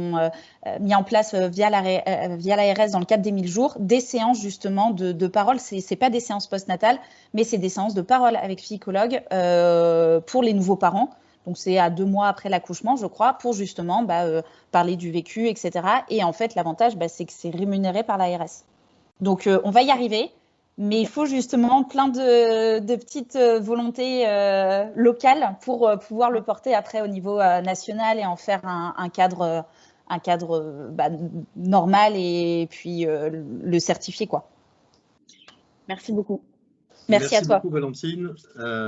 dans le cadre des 1000 jours, des séances justement de parole. C'est pas des séances postnatales, mais c'est des séances de parole avec psychologue pour les nouveaux parents. Donc, c'est à 2 mois après l'accouchement, je crois, pour justement parler du vécu, etc. Et en fait, l'avantage, c'est que c'est rémunéré par l'ARS. Donc, on va y arriver. Mais il faut justement plein de petites volontés locales pour pouvoir le porter après au niveau national et en faire un cadre normal et puis le certifier, quoi. Merci beaucoup. Merci à toi. Merci beaucoup, Valentine.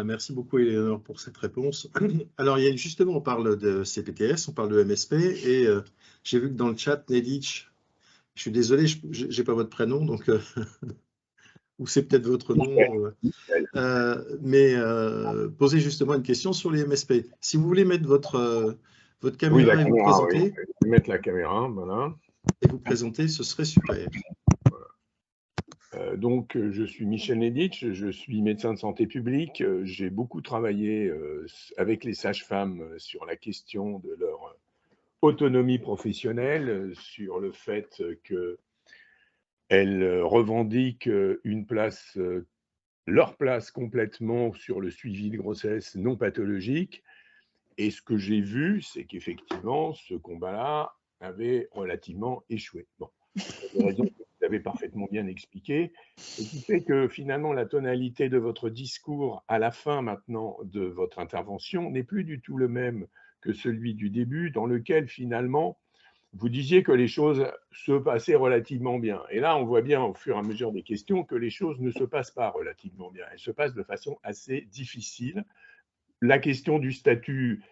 Merci beaucoup, Éléonore, pour cette réponse. Alors, justement, on parle de CPTS, on parle de MSP, et j'ai vu que dans le chat, Nedic, je suis désolé, je n'ai pas votre prénom, donc ou c'est peut-être votre nom, mais posez justement une question sur les MSP. Si vous voulez mettre votre caméra et vous présenter, je vais mettre la caméra, voilà. Et vous présenter, ce serait super. Donc, je suis Michel Nedic, je suis médecin de santé publique. J'ai beaucoup travaillé avec les sages-femmes sur la question de leur autonomie professionnelle, sur le fait qu'elles revendiquent leur place complètement sur le suivi de grossesse non pathologique. Et ce que j'ai vu, c'est qu'effectivement, ce combat-là avait relativement échoué. Bon, pour des raisons que vous avez parfaitement bien expliquées, et qui fait que finalement, la tonalité de votre discours à la fin maintenant de votre intervention n'est plus du tout le même que celui du début, dans lequel finalement, vous disiez que les choses se passaient relativement bien. Et là, on voit bien au fur et à mesure des questions que les choses ne se passent pas relativement bien. Elles se passent de façon assez difficile. La question du statut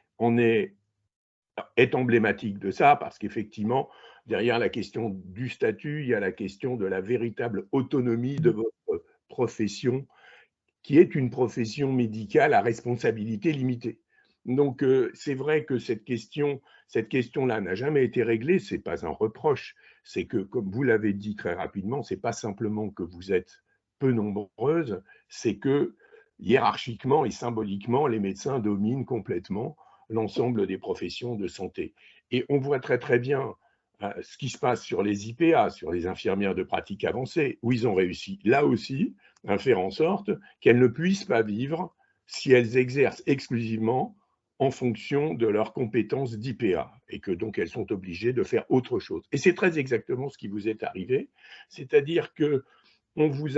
est emblématique de ça, parce qu'effectivement, derrière la question du statut, il y a la question de la véritable autonomie de votre profession, qui est une profession médicale à responsabilité limitée. Donc, c'est vrai que cette question-là n'a jamais été réglée. Ce n'est pas un reproche. C'est que, comme vous l'avez dit très rapidement, ce n'est pas simplement que vous êtes peu nombreuses, c'est que hiérarchiquement et symboliquement, les médecins dominent complètement l'ensemble des professions de santé. Et on voit très très bien ce qui se passe sur les IPA, sur les infirmières de pratique avancée, où ils ont réussi là aussi à faire en sorte qu'elles ne puissent pas vivre si elles exercent exclusivement en fonction de leurs compétences d'IPA, et que donc elles sont obligées de faire autre chose. Et c'est très exactement ce qui vous est arrivé, c'est-à-dire que on ne vous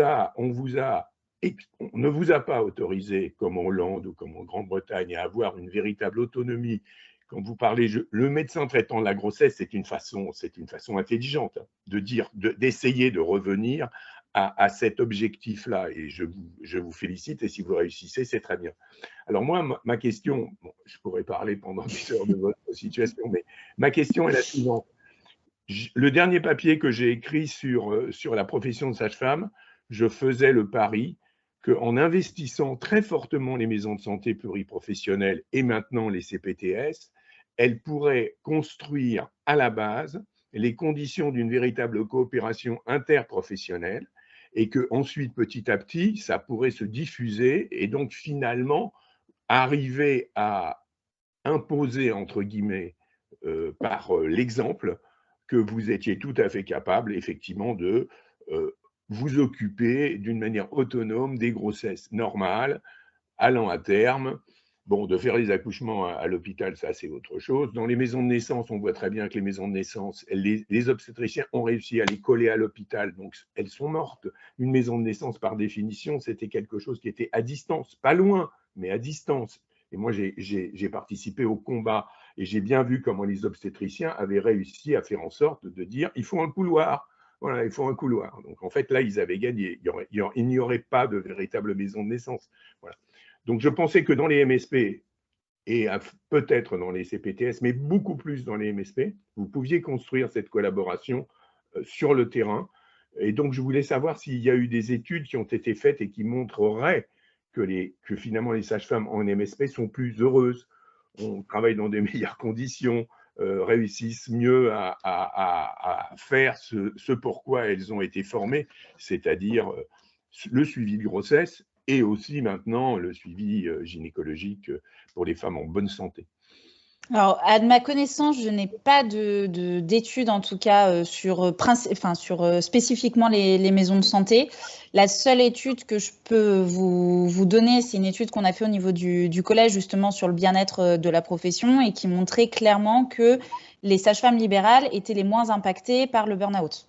a pas autorisé, comme en Hollande ou comme en Grande-Bretagne, à avoir une véritable autonomie. Quand vous parlez, le médecin traitant la grossesse, c'est une façon intelligente d'essayer de revenir à cet objectif-là. Et je vous félicite, et si vous réussissez, c'est très bien. Alors moi, ma question, je pourrais parler pendant des heures de votre situation, mais ma question est la suivante. Le dernier papier que j'ai écrit sur la profession de sage-femme, je faisais le pari qu'en investissant très fortement les maisons de santé pluriprofessionnelles et maintenant les CPTS, elles pourraient construire à la base les conditions d'une véritable coopération interprofessionnelle, et qu'ensuite, petit à petit, ça pourrait se diffuser et donc finalement arriver à imposer, entre guillemets, par l'exemple, que vous étiez tout à fait capable, effectivement, de vous occuper d'une manière autonome des grossesses normales, allant à terme. Bon, de faire les accouchements à l'hôpital, ça, c'est autre chose. Dans les maisons de naissance, on voit très bien que les maisons de naissance, les obstétriciens ont réussi à les coller à l'hôpital, donc elles sont mortes. Une maison de naissance, par définition, c'était quelque chose qui était à distance, pas loin, mais à distance. Et moi, j'ai participé au combat et j'ai bien vu comment les obstétriciens avaient réussi à faire en sorte de dire « il faut un couloir ». Voilà, il faut un couloir. Donc, en fait, là, ils avaient gagné. Il n'y aurait pas de véritable maison de naissance. Voilà. Donc, je pensais que dans les MSP et peut-être dans les CPTS, mais beaucoup plus dans les MSP, vous pouviez construire cette collaboration sur le terrain. Et donc, je voulais savoir s'il y a eu des études qui ont été faites et qui montreraient que finalement les sages-femmes en MSP sont plus heureuses, on travaille dans des meilleures conditions, réussissent mieux à faire ce pourquoi elles ont été formées, c'est-à-dire le suivi de grossesse et aussi maintenant le suivi gynécologique pour les femmes en bonne santé. Alors, à ma connaissance, je n'ai pas d'études, en tout cas, sur spécifiquement les maisons de santé. La seule étude que je peux vous donner, c'est une étude qu'on a fait au niveau du collège, justement, sur le bien-être de la profession et qui montrait clairement que les sages-femmes libérales étaient les moins impactées par le burn-out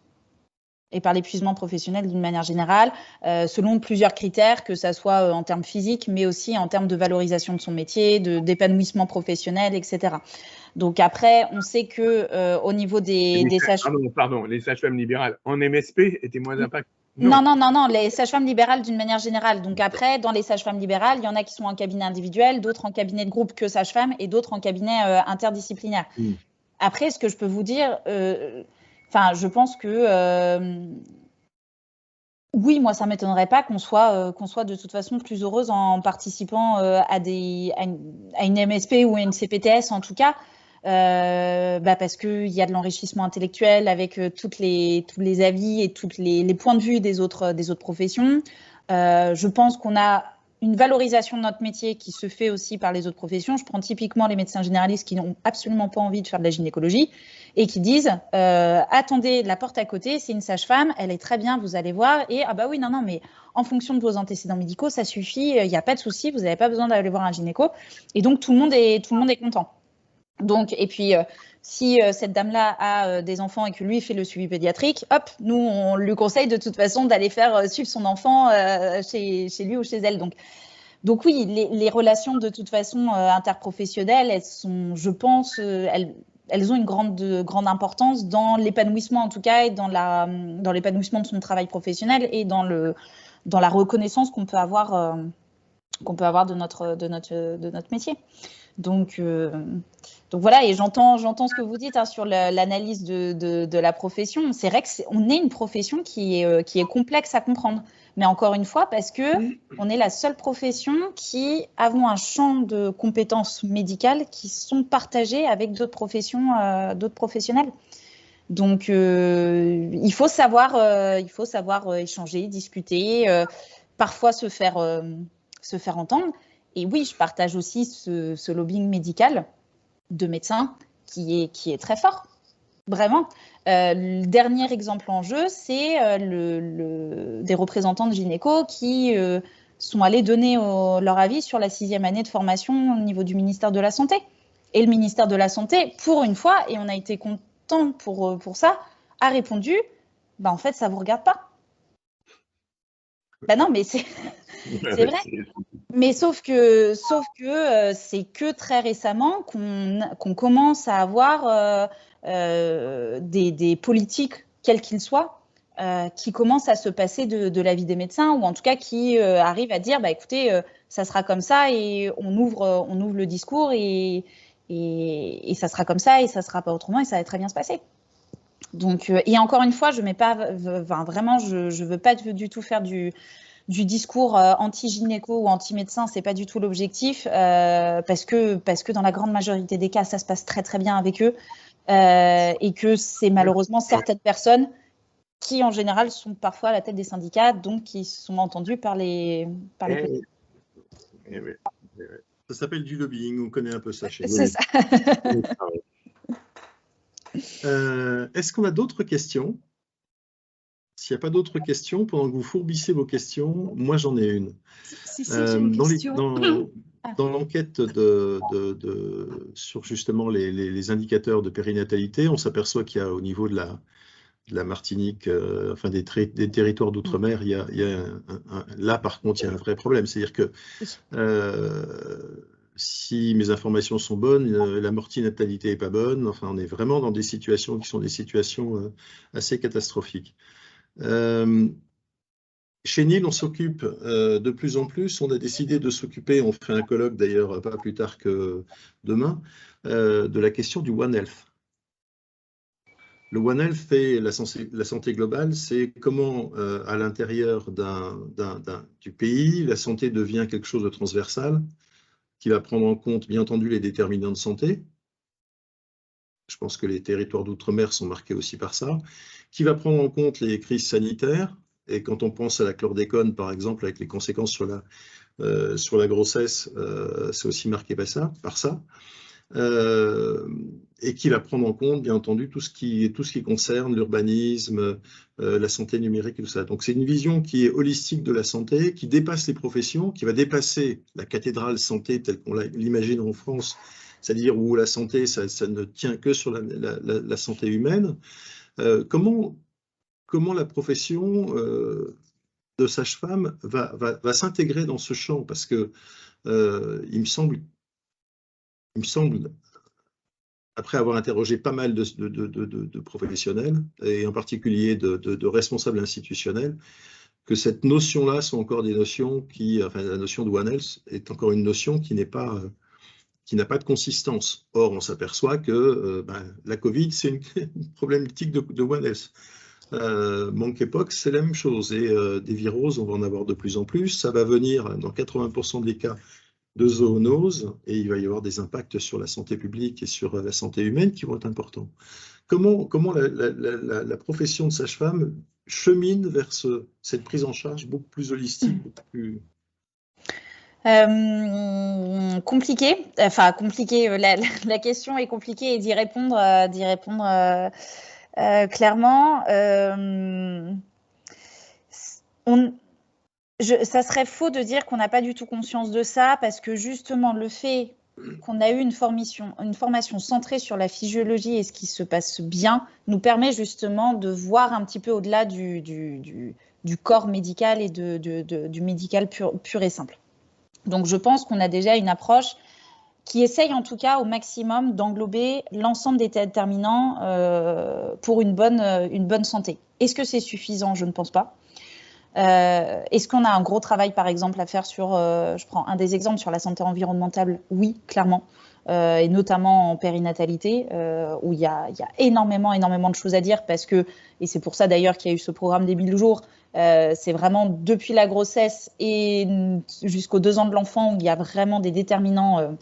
et par l'épuisement professionnel d'une manière générale, selon plusieurs critères, que ça soit en termes physiques, mais aussi en termes de valorisation de son métier, d'épanouissement professionnel, etc. Donc après, on sait que au niveau des sages-femmes... Pardon, les sages-femmes libérales en MSP étaient moins impactées? Non, les sages-femmes libérales d'une manière générale. Donc après, dans les sages-femmes libérales, il y en a qui sont en cabinet individuel, d'autres en cabinet de groupe que sages-femmes et d'autres en cabinet interdisciplinaire. Après, ce que je peux vous dire... je pense que oui, moi, ça ne m'étonnerait pas qu'on soit de toute façon plus heureuse en participant à une MSP ou à une CPTS en tout cas, parce qu'il y a de l'enrichissement intellectuel avec tous les avis et tous les points de vue des autres professions. Je pense qu'on a une valorisation de notre métier qui se fait aussi par les autres professions. Je prends typiquement les médecins généralistes qui n'ont absolument pas envie de faire de la gynécologie et qui disent attendez, la porte à côté, c'est une sage-femme, elle est très bien, vous allez voir. Et ah bah oui, non, mais en fonction de vos antécédents médicaux, ça suffit, il n'y a pas de souci, vous n'avez pas besoin d'aller voir un gynéco. Et donc tout le monde est content. Donc, et puis, si cette dame-là a des enfants et que lui fait le suivi pédiatrique, hop, nous, on lui conseille de toute façon d'aller faire suivre son enfant chez lui ou chez elle. Donc oui, les relations de toute façon interprofessionnelles, elles sont, je pense, elles ont une grande importance dans l'épanouissement en tout cas et dans l'épanouissement de son travail professionnel et dans la reconnaissance qu'on peut avoir de notre métier. Donc voilà, et j'entends ce que vous dites sur l'analyse de la profession. C'est vrai qu'on est une profession qui est complexe à comprendre. Mais encore une fois, parce qu'on est la seule profession qui avons un champ de compétences médicales qui sont partagés avec d'autres professionnels. Donc, il faut savoir échanger, discuter, parfois se faire entendre. Et oui, je partage aussi ce lobbying médical de médecins qui est très fort, vraiment. Le dernier exemple en jeu, c'est des représentants de gynéco qui sont allés donner leur avis sur la 6e année de formation au niveau du ministère de la Santé. Et le ministère de la Santé, pour une fois, et on a été content pour ça, a répondu en fait, ça ne vous regarde pas. Non, mais c'est vrai. Mais sauf que c'est que très récemment qu'on commence à avoir des politiques, quels qu'ils soient, qui commencent à se passer de l'avis des médecins, ou en tout cas qui arrivent à dire écoutez, ça sera comme ça, et on ouvre le discours, et ça sera comme ça, et ça ne sera pas autrement, et ça va très bien se passer. Donc, et encore une fois, je ne veux pas du tout faire du discours anti-gynéco ou anti-médecin, c'est pas du tout l'objectif, parce que dans la grande majorité des cas, ça se passe très très bien avec eux, et que c'est malheureusement certaines personnes qui en général sont parfois à la tête des syndicats, donc qui sont entendues par les Ça s'appelle du lobbying, on connaît un peu ça chez nous. C'est ça. Est-ce qu'on a d'autres questions? S'il n'y a pas d'autres questions, pendant que vous fourbissez vos questions, moi j'en ai une. Dans l'enquête sur justement les indicateurs de périnatalité, on s'aperçoit qu'il y a au niveau de la Martinique, enfin des territoires d'outre-mer, là par contre il y a un vrai problème. C'est-à-dire que si mes informations sont bonnes, la mortinatalité n'est pas bonne. Enfin, on est vraiment dans des situations qui sont des situations assez catastrophiques. Chez NIL, on s'occupe de plus en plus, on a décidé de s'occuper, on fait un colloque d'ailleurs pas plus tard que demain, de la question du One Health. Le One Health et la santé globale, c'est comment à l'intérieur du pays, la santé devient quelque chose de transversal, qui va prendre en compte bien entendu les déterminants de santé, je pense que les territoires d'outre-mer sont marqués aussi par ça, qui va prendre en compte les crises sanitaires. Et quand on pense à la chlordécone, par exemple, avec les conséquences sur la grossesse, c'est aussi marqué par ça. Et qui va prendre en compte, bien entendu, tout ce qui concerne l'urbanisme, la santé numérique et tout ça. Donc c'est une vision qui est holistique de la santé, qui dépasse les professions, qui va dépasser la cathédrale santé telle qu'on l'imagine en France, c'est-à-dire où la santé, ça ne tient que sur la santé humaine. Comment la profession de sage-femme va s'intégrer dans ce champ? Parce que il me semble, après avoir interrogé pas mal de professionnels, et en particulier de responsables institutionnels, que cette notion-là sont encore des notions enfin la notion de One Health est encore une notion qui n'a pas de consistance. Or, on s'aperçoit que la Covid, c'est une problématique de One Health. Monkeypox, c'est la même chose. Et des viroses, on va en avoir de plus en plus. Ça va venir dans 80% des cas de zoonoses, et il va y avoir des impacts sur la santé publique et sur la santé humaine qui vont être importants. Comment la profession de sage-femme chemine vers cette prise en charge beaucoup plus holistique, beaucoup plus... Compliqué. Enfin, compliqué. La question est compliquée et d'y répondre clairement. Ça serait faux de dire qu'on n'a pas du tout conscience de ça, parce que justement le fait qu'on a eu une formation centrée sur la physiologie et ce qui se passe bien nous permet justement de voir un petit peu au-delà du corps médical et du médical pur et simple. Donc je pense qu'on a déjà une approche qui essaye en tout cas au maximum d'englober l'ensemble des déterminants pour une bonne santé. Est-ce que c'est suffisant? Je ne pense pas. Est-ce qu'on a un gros travail, par exemple, à faire sur, je prends un des exemples sur la santé environnementale? Oui, clairement, et notamment en périnatalité, où il y a énormément de choses à dire, parce que, et c'est pour ça d'ailleurs qu'il y a eu ce programme des 1000 jours, c'est vraiment depuis la grossesse et jusqu'aux 2 ans de l'enfant où il y a vraiment des déterminants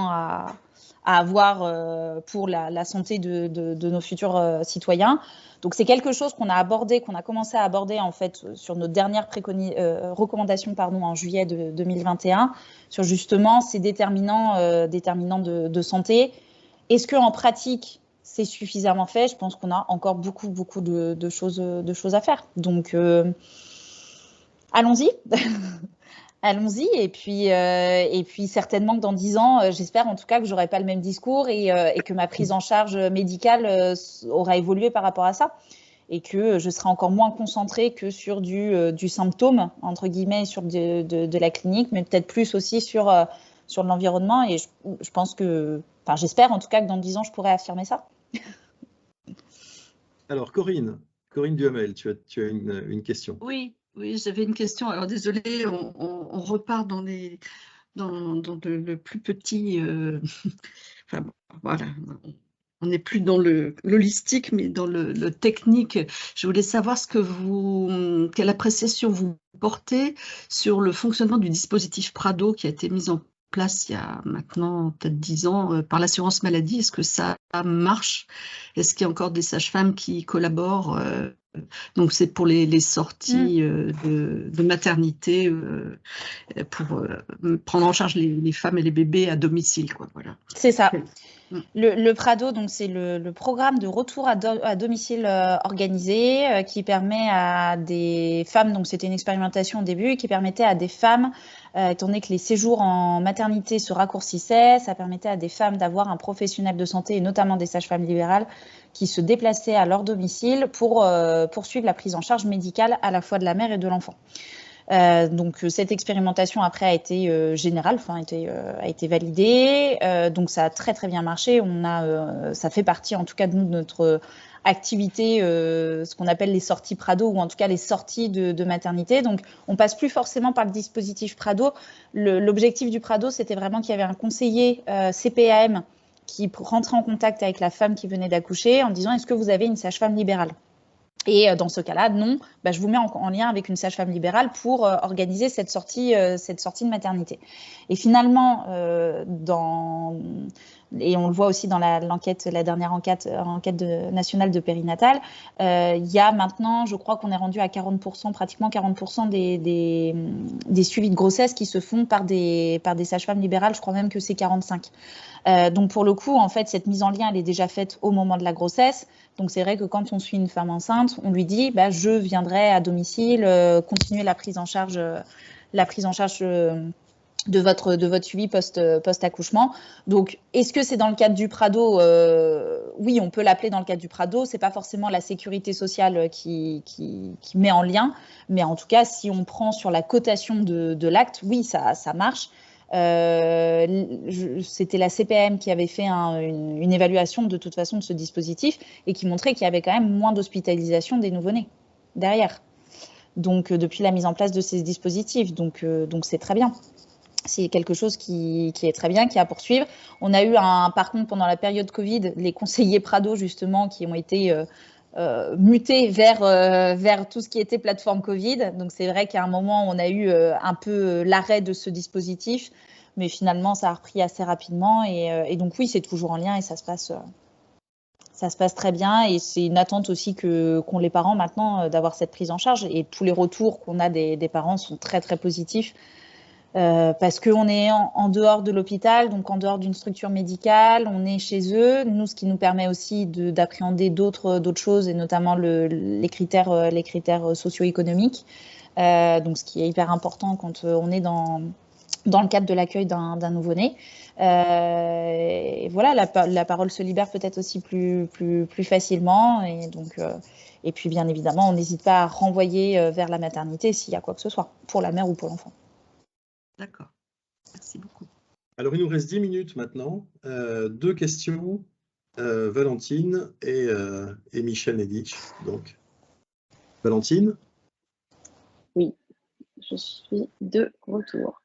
à avoir pour la santé de nos futurs citoyens. Donc c'est quelque chose qu'on a commencé à aborder en fait sur nos dernières recommandations en juillet 2021 sur justement ces déterminants de santé. Est-ce qu'en pratique c'est suffisamment fait? Je pense qu'on a encore beaucoup de choses à faire. Donc allons-y. Allons-y, et puis certainement que dans 10 ans, j'espère en tout cas que j'aurai pas le même discours et que ma prise en charge médicale aura évolué par rapport à ça, et que je serai encore moins concentrée que sur du symptôme, entre guillemets, sur de la clinique, mais peut-être plus aussi sur l'environnement, et je pense que, enfin j'espère en tout cas que dans 10 ans, je pourrai affirmer ça. Alors Corinne Duhamel, tu as une question. Oui, j'avais une question. Alors désolée, on repart dans le plus petit. Enfin, voilà, on n'est plus dans l'holistique, mais dans le technique. Je voulais savoir quelle appréciation vous portez sur le fonctionnement du dispositif Prado qui a été mis en place il y a maintenant peut-être 10 ans par l'assurance maladie. Est-ce que ça marche? Est-ce qu'il y a encore des sages-femmes qui collaborent? Donc c'est pour les sorties de maternité pour prendre en charge les femmes et les bébés à domicile, quoi. Voilà. C'est ça. Le Prado, donc c'est le programme de retour à domicile organisé qui permet à des femmes, donc c'était une expérimentation au début, qui permettait à des femmes, étant donné que les séjours en maternité se raccourcissaient, ça permettait à des femmes d'avoir un professionnel de santé, et notamment des sages-femmes libérales, qui se déplaçaient à leur domicile pour poursuivre la prise en charge médicale à la fois de la mère et de l'enfant. Donc cette expérimentation après a été générale, a été validée, donc ça a très bien marché. Ça fait partie en tout cas de notre activité, ce qu'on appelle les sorties Prado, ou en tout cas les sorties de maternité. Donc on passe plus forcément par le dispositif Prado. L'objectif du Prado, c'était vraiment qu'il y avait un conseiller CPAM qui rentrait en contact avec la femme qui venait d'accoucher en disant: est-ce que vous avez une sage-femme libérale? Et dans ce cas-là, non, je vous mets en lien avec une sage-femme libérale pour organiser cette sortie de maternité. Et finalement, et on le voit aussi dans la dernière enquête nationale de périnatale, il y a maintenant, je crois qu'on est rendu à 40%, pratiquement 40% des suivis de grossesse qui se font par des sages-femmes libérales. Je crois même que c'est 45%. Donc pour le coup, en fait, cette mise en lien, elle est déjà faite au moment de la grossesse. Donc c'est vrai que quand on suit une femme enceinte, on lui dit je viendrai à domicile continuer la prise en charge de votre suivi post-accouchement. Donc, est-ce que c'est dans le cadre du Prado? Oui, on peut l'appeler dans le cadre du Prado. C'est pas forcément la sécurité sociale qui met en lien, mais en tout cas, si on prend sur la cotation de l'acte, oui, ça marche. C'était la CPM qui avait fait une évaluation de toute façon de ce dispositif et qui montrait qu'il y avait quand même moins d'hospitalisation des nouveau-nés derrière. Donc, depuis la mise en place de ces dispositifs, donc c'est très bien. C'est quelque chose qui est très bien, qui est à poursuivre. On a eu par contre, pendant la période Covid, les conseillers Prado, justement, qui ont été mutés vers tout ce qui était plateforme Covid. Donc, c'est vrai qu'à un moment, on a eu un peu l'arrêt de ce dispositif, mais finalement, ça a repris assez rapidement. Et donc, oui, c'est toujours en lien et ça se passe très bien. Et c'est une attente aussi qu'ont les parents maintenant d'avoir cette prise en charge. Et tous les retours qu'on a des parents sont très, très positifs. Parce qu'on est en dehors de l'hôpital, donc en dehors d'une structure médicale, on est chez eux. Nous, ce qui nous permet aussi d'appréhender d'autres choses, et notamment les critères socio-économiques. Donc, ce qui est hyper important quand on est dans le cadre de l'accueil d'un nouveau-né. Et voilà, la parole se libère peut-être aussi plus facilement. Et puis, bien évidemment, on n'hésite pas à renvoyer vers la maternité s'il y a quoi que ce soit, pour la mère ou pour l'enfant. D'accord, merci beaucoup. Alors, il nous reste 10 minutes maintenant. 2 questions, Valentine et Michel Nedich. Donc, Valentine? Oui, je suis de retour.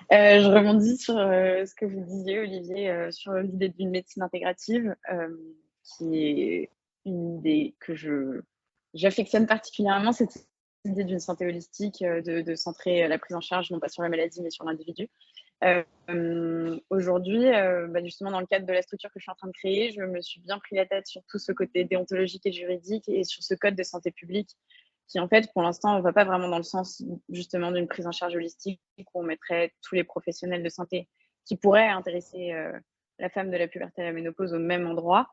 Je rebondis sur ce que vous disiez, Olivier, sur l'idée d'une médecine intégrative, qui est une idée que j'affectionne particulièrement, cette idée d'une santé holistique, de centrer la prise en charge, non pas sur la maladie, mais sur l'individu. Aujourd'hui, justement, dans le cadre de la structure que je suis en train de créer, je me suis bien pris la tête sur tout ce côté déontologique et juridique et sur ce code de santé publique qui, en fait, pour l'instant, ne va pas vraiment dans le sens, justement, d'une prise en charge holistique où on mettrait tous les professionnels de santé qui pourraient intéresser la femme de la puberté à la ménopause au même endroit.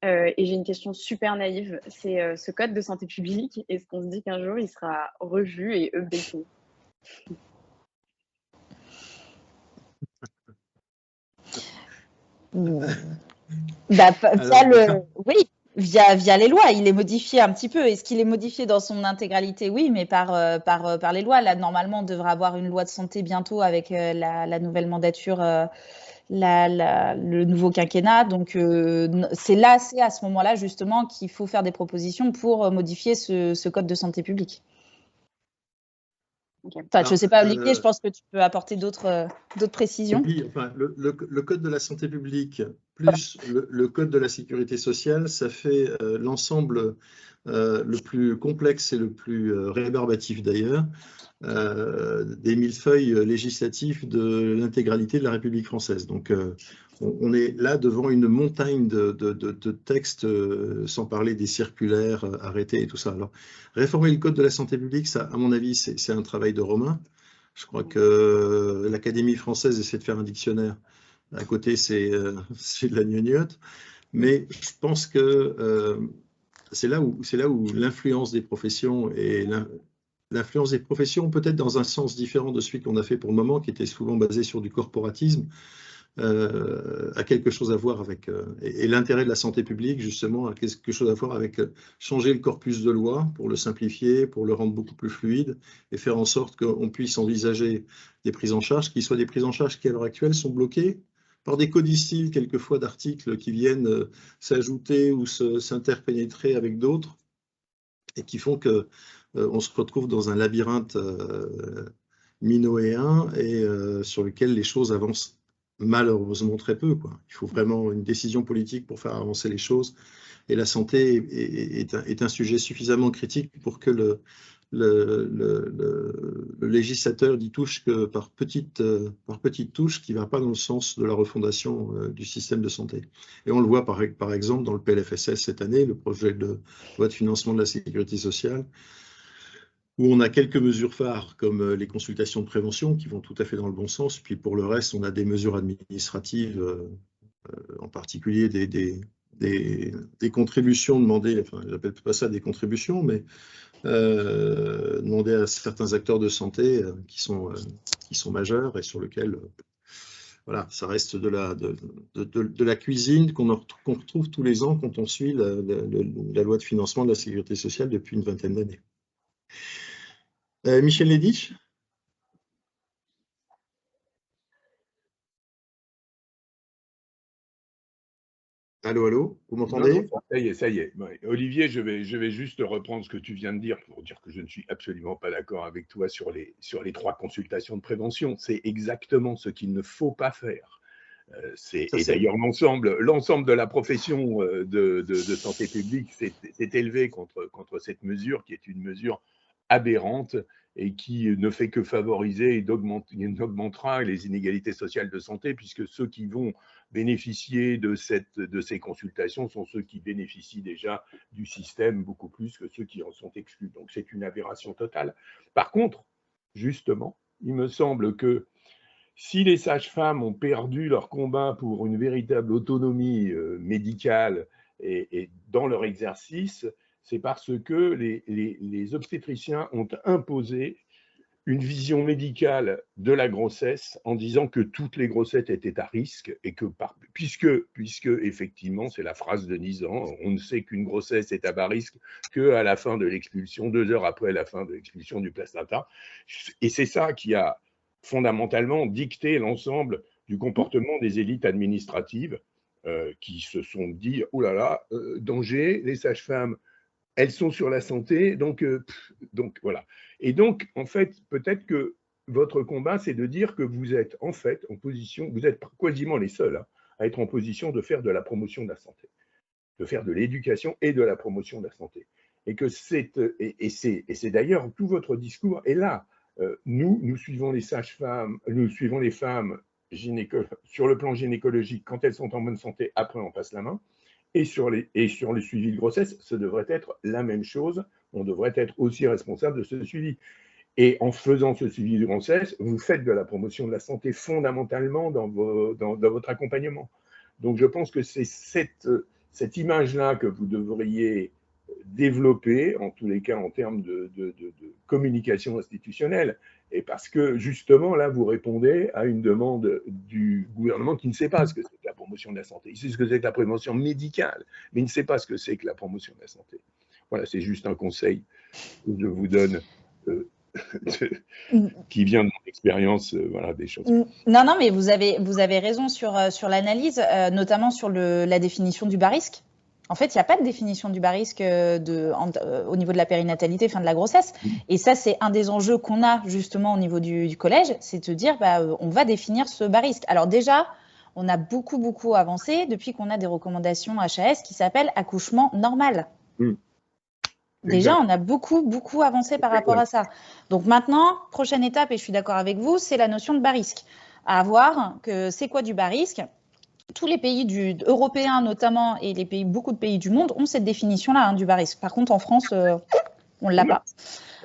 Et j'ai une question super naïve, c'est ce code de santé publique, est-ce qu'on se dit qu'un jour, il sera revu et updaté? Oui, via les lois, il est modifié un petit peu. Est-ce qu'il est modifié dans son intégralité? Oui, mais par les lois. Là, normalement, on devrait avoir une loi de santé bientôt avec la nouvelle mandature, le nouveau quinquennat. Donc, c'est à ce moment-là, justement, qu'il faut faire des propositions pour modifier ce code de santé publique. Okay. Enfin, je ne sais pas, Olivier, je pense que tu peux apporter d'autres précisions. Oui, enfin, le code de la santé publique plus le code de la sécurité sociale, ça fait l'ensemble le plus complexe et le plus rébarbatif d'ailleurs des millefeuilles législatifs de l'intégralité de la République française. Donc, on est là devant une montagne de textes, sans parler des circulaires arrêtés et tout ça. Alors, réformer le code de la santé publique, ça, à mon avis, c'est un travail de Romain. Je crois que l'Académie française essaie de faire un dictionnaire. À côté, c'est de la gnognotte. Mais je pense que c'est là où l'influence des professions et l'influence des professions, peut-être dans un sens différent de celui qu'on a fait pour le moment, qui était souvent basé sur du corporatisme, a quelque chose à voir avec, et l'intérêt de la santé publique, justement, a quelque chose à voir avec changer le corpus de loi pour le simplifier, pour le rendre beaucoup plus fluide, et faire en sorte qu'on puisse envisager des prises en charge qui soient des prises en charge qui, à l'heure actuelle, sont bloquées par des codicilles, quelquefois, d'articles qui viennent s'ajouter ou s'interpénétrer avec d'autres, et qui font que on se retrouve dans un labyrinthe minoéen et sur lequel les choses avancent malheureusement très peu, quoi. Il faut vraiment une décision politique pour faire avancer les choses. Et la santé est un sujet suffisamment critique pour que le législateur n'y touche que par petites touches, qui ne va pas dans le sens de la refondation du système de santé. Et on le voit par exemple dans le PLFSS cette année, le projet de loi de financement de la sécurité sociale, où on a quelques mesures phares comme les consultations de prévention qui vont tout à fait dans le bon sens. Puis pour le reste, on a des mesures administratives, en particulier des contributions demandées, enfin je n'appelle pas ça des contributions, mais demander à certains acteurs de santé qui sont majeurs et sur lesquels voilà, ça reste de la cuisine qu'on retrouve tous les ans quand on suit la loi de financement de la sécurité sociale depuis une vingtaine d'années. Michel Lédich. Allô, allô, vous m'entendez? Ça y est. Olivier, je vais juste reprendre ce que tu viens de dire pour dire que je ne suis absolument pas d'accord avec toi sur les 3 consultations de prévention. C'est exactement ce qu'il ne faut pas faire. Et d'ailleurs, l'ensemble de la profession de santé publique s'est élevé contre cette mesure qui est une mesure aberrante et qui ne fait que favoriser et augmentera les inégalités sociales de santé, puisque ceux qui vont bénéficier de ces consultations sont ceux qui bénéficient déjà du système beaucoup plus que ceux qui en sont exclus. Donc c'est une aberration totale. Par contre, justement, il me semble que si les sages-femmes ont perdu leur combat pour une véritable autonomie médicale et dans leur exercice, c'est parce que les obstétriciens ont imposé une vision médicale de la grossesse en disant que toutes les grossesses étaient à risque et que puisque effectivement, c'est la phrase de Nizan, on ne sait qu'une grossesse est à bas risque qu'à la fin de l'expulsion, 2 heures après la fin de l'expulsion du placenta. Et c'est ça qui a fondamentalement dicté l'ensemble du comportement des élites administratives qui se sont dit « Oh là là, danger, les sages-femmes, elles sont sur la santé, donc voilà. » Et donc, en fait, peut-être que votre combat, c'est de dire que vous êtes en fait en position, vous êtes quasiment les seuls à être en position de faire de la promotion de la santé, de faire de l'éducation et de la promotion de la santé. Et que c'est d'ailleurs tout votre discours est là. Nous suivons les sages-femmes, nous suivons les femmes sur le plan gynécologique quand elles sont en bonne santé, après on passe la main. Et sur le suivi de grossesse, ce devrait être la même chose. On devrait être aussi responsable de ce suivi. Et en faisant ce suivi de grossesse, vous faites de la promotion de la santé fondamentalement dans votre accompagnement. Donc je pense que c'est cette image-là que vous devriez développer, en tous les cas en termes de communication institutionnelle. Et parce que justement, là, vous répondez à une demande du gouvernement qui ne sait pas ce que c'est que la promotion de la santé. Il sait ce que c'est que la prévention médicale, mais il ne sait pas ce que c'est que la promotion de la santé. Voilà, c'est juste un conseil que je vous donne qui vient de mon expérience, voilà, des choses. Non, mais vous avez raison sur l'analyse, notamment sur la définition du bas risque. En fait, il n'y a pas de définition du bas risque au niveau de la périnatalité, fin de la grossesse. Et ça, c'est un des enjeux qu'on a justement au niveau du collège, c'est de dire, on va définir ce bas risque. Alors déjà, on a beaucoup avancé depuis qu'on a des recommandations HAS qui s'appellent accouchement normal. Déjà, on a beaucoup avancé par rapport à ça. Donc maintenant, prochaine étape, et je suis d'accord avec vous, c'est la notion de bas risque. À voir que c'est quoi du bas risque. Tous les pays européens notamment et beaucoup de pays du monde ont cette définition-là du bas risque. Par contre, en France, on ne l'a pas.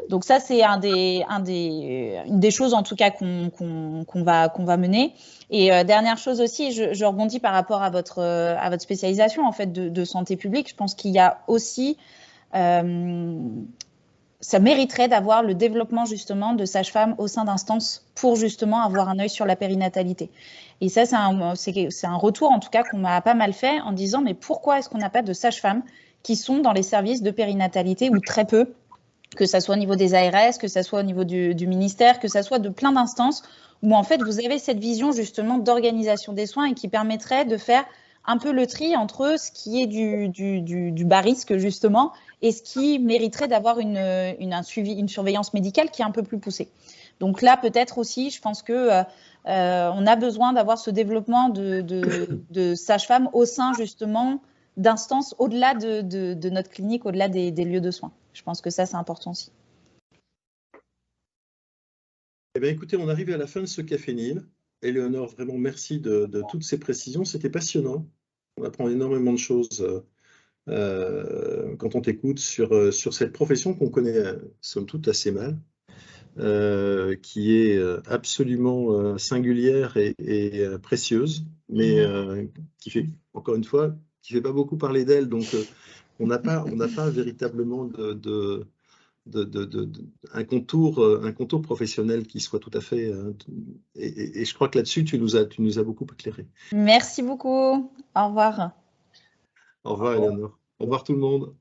Donc ça, c'est une des choses en tout cas qu'on va mener. Et dernière chose aussi, je rebondis par rapport à votre spécialisation en fait de santé publique. Je pense qu'il y a aussi ça mériterait d'avoir le développement justement de sages-femmes au sein d'instances pour justement avoir un œil sur la périnatalité. Et ça, c'est un retour en tout cas qu'on m'a pas mal fait en disant mais pourquoi est-ce qu'on n'a pas de sages-femmes qui sont dans les services de périnatalité ou très peu, que ça soit au niveau des ARS, que ça soit au niveau du ministère, que ça soit de plein d'instances où en fait vous avez cette vision justement d'organisation des soins et qui permettrait de faire un peu le tri entre ce qui est du bas risque, justement, et ce qui mériterait d'avoir un suivi, une surveillance médicale qui est un peu plus poussée. Donc là, peut-être aussi, je pense que on a besoin d'avoir ce développement de sages-femmes au sein, justement, d'instances au-delà de notre clinique, au-delà des lieux de soins. Je pense que ça, c'est important aussi. Eh bien, écoutez, on arrive à la fin de ce Café Nil. Éléonore, vraiment merci de toutes ces précisions. C'était passionnant. On apprend énormément de choses quand on t'écoute sur cette profession qu'on connaît, somme toute, assez mal, qui est absolument singulière et précieuse, mais qui fait, encore une fois, qui ne fait pas beaucoup parler d'elle. Donc, on n'a pas véritablement un contour professionnel qui soit tout à fait... et je crois que là-dessus, tu nous as beaucoup éclairé. Merci beaucoup. Au revoir. Au revoir, Éléonore. Au revoir tout le monde.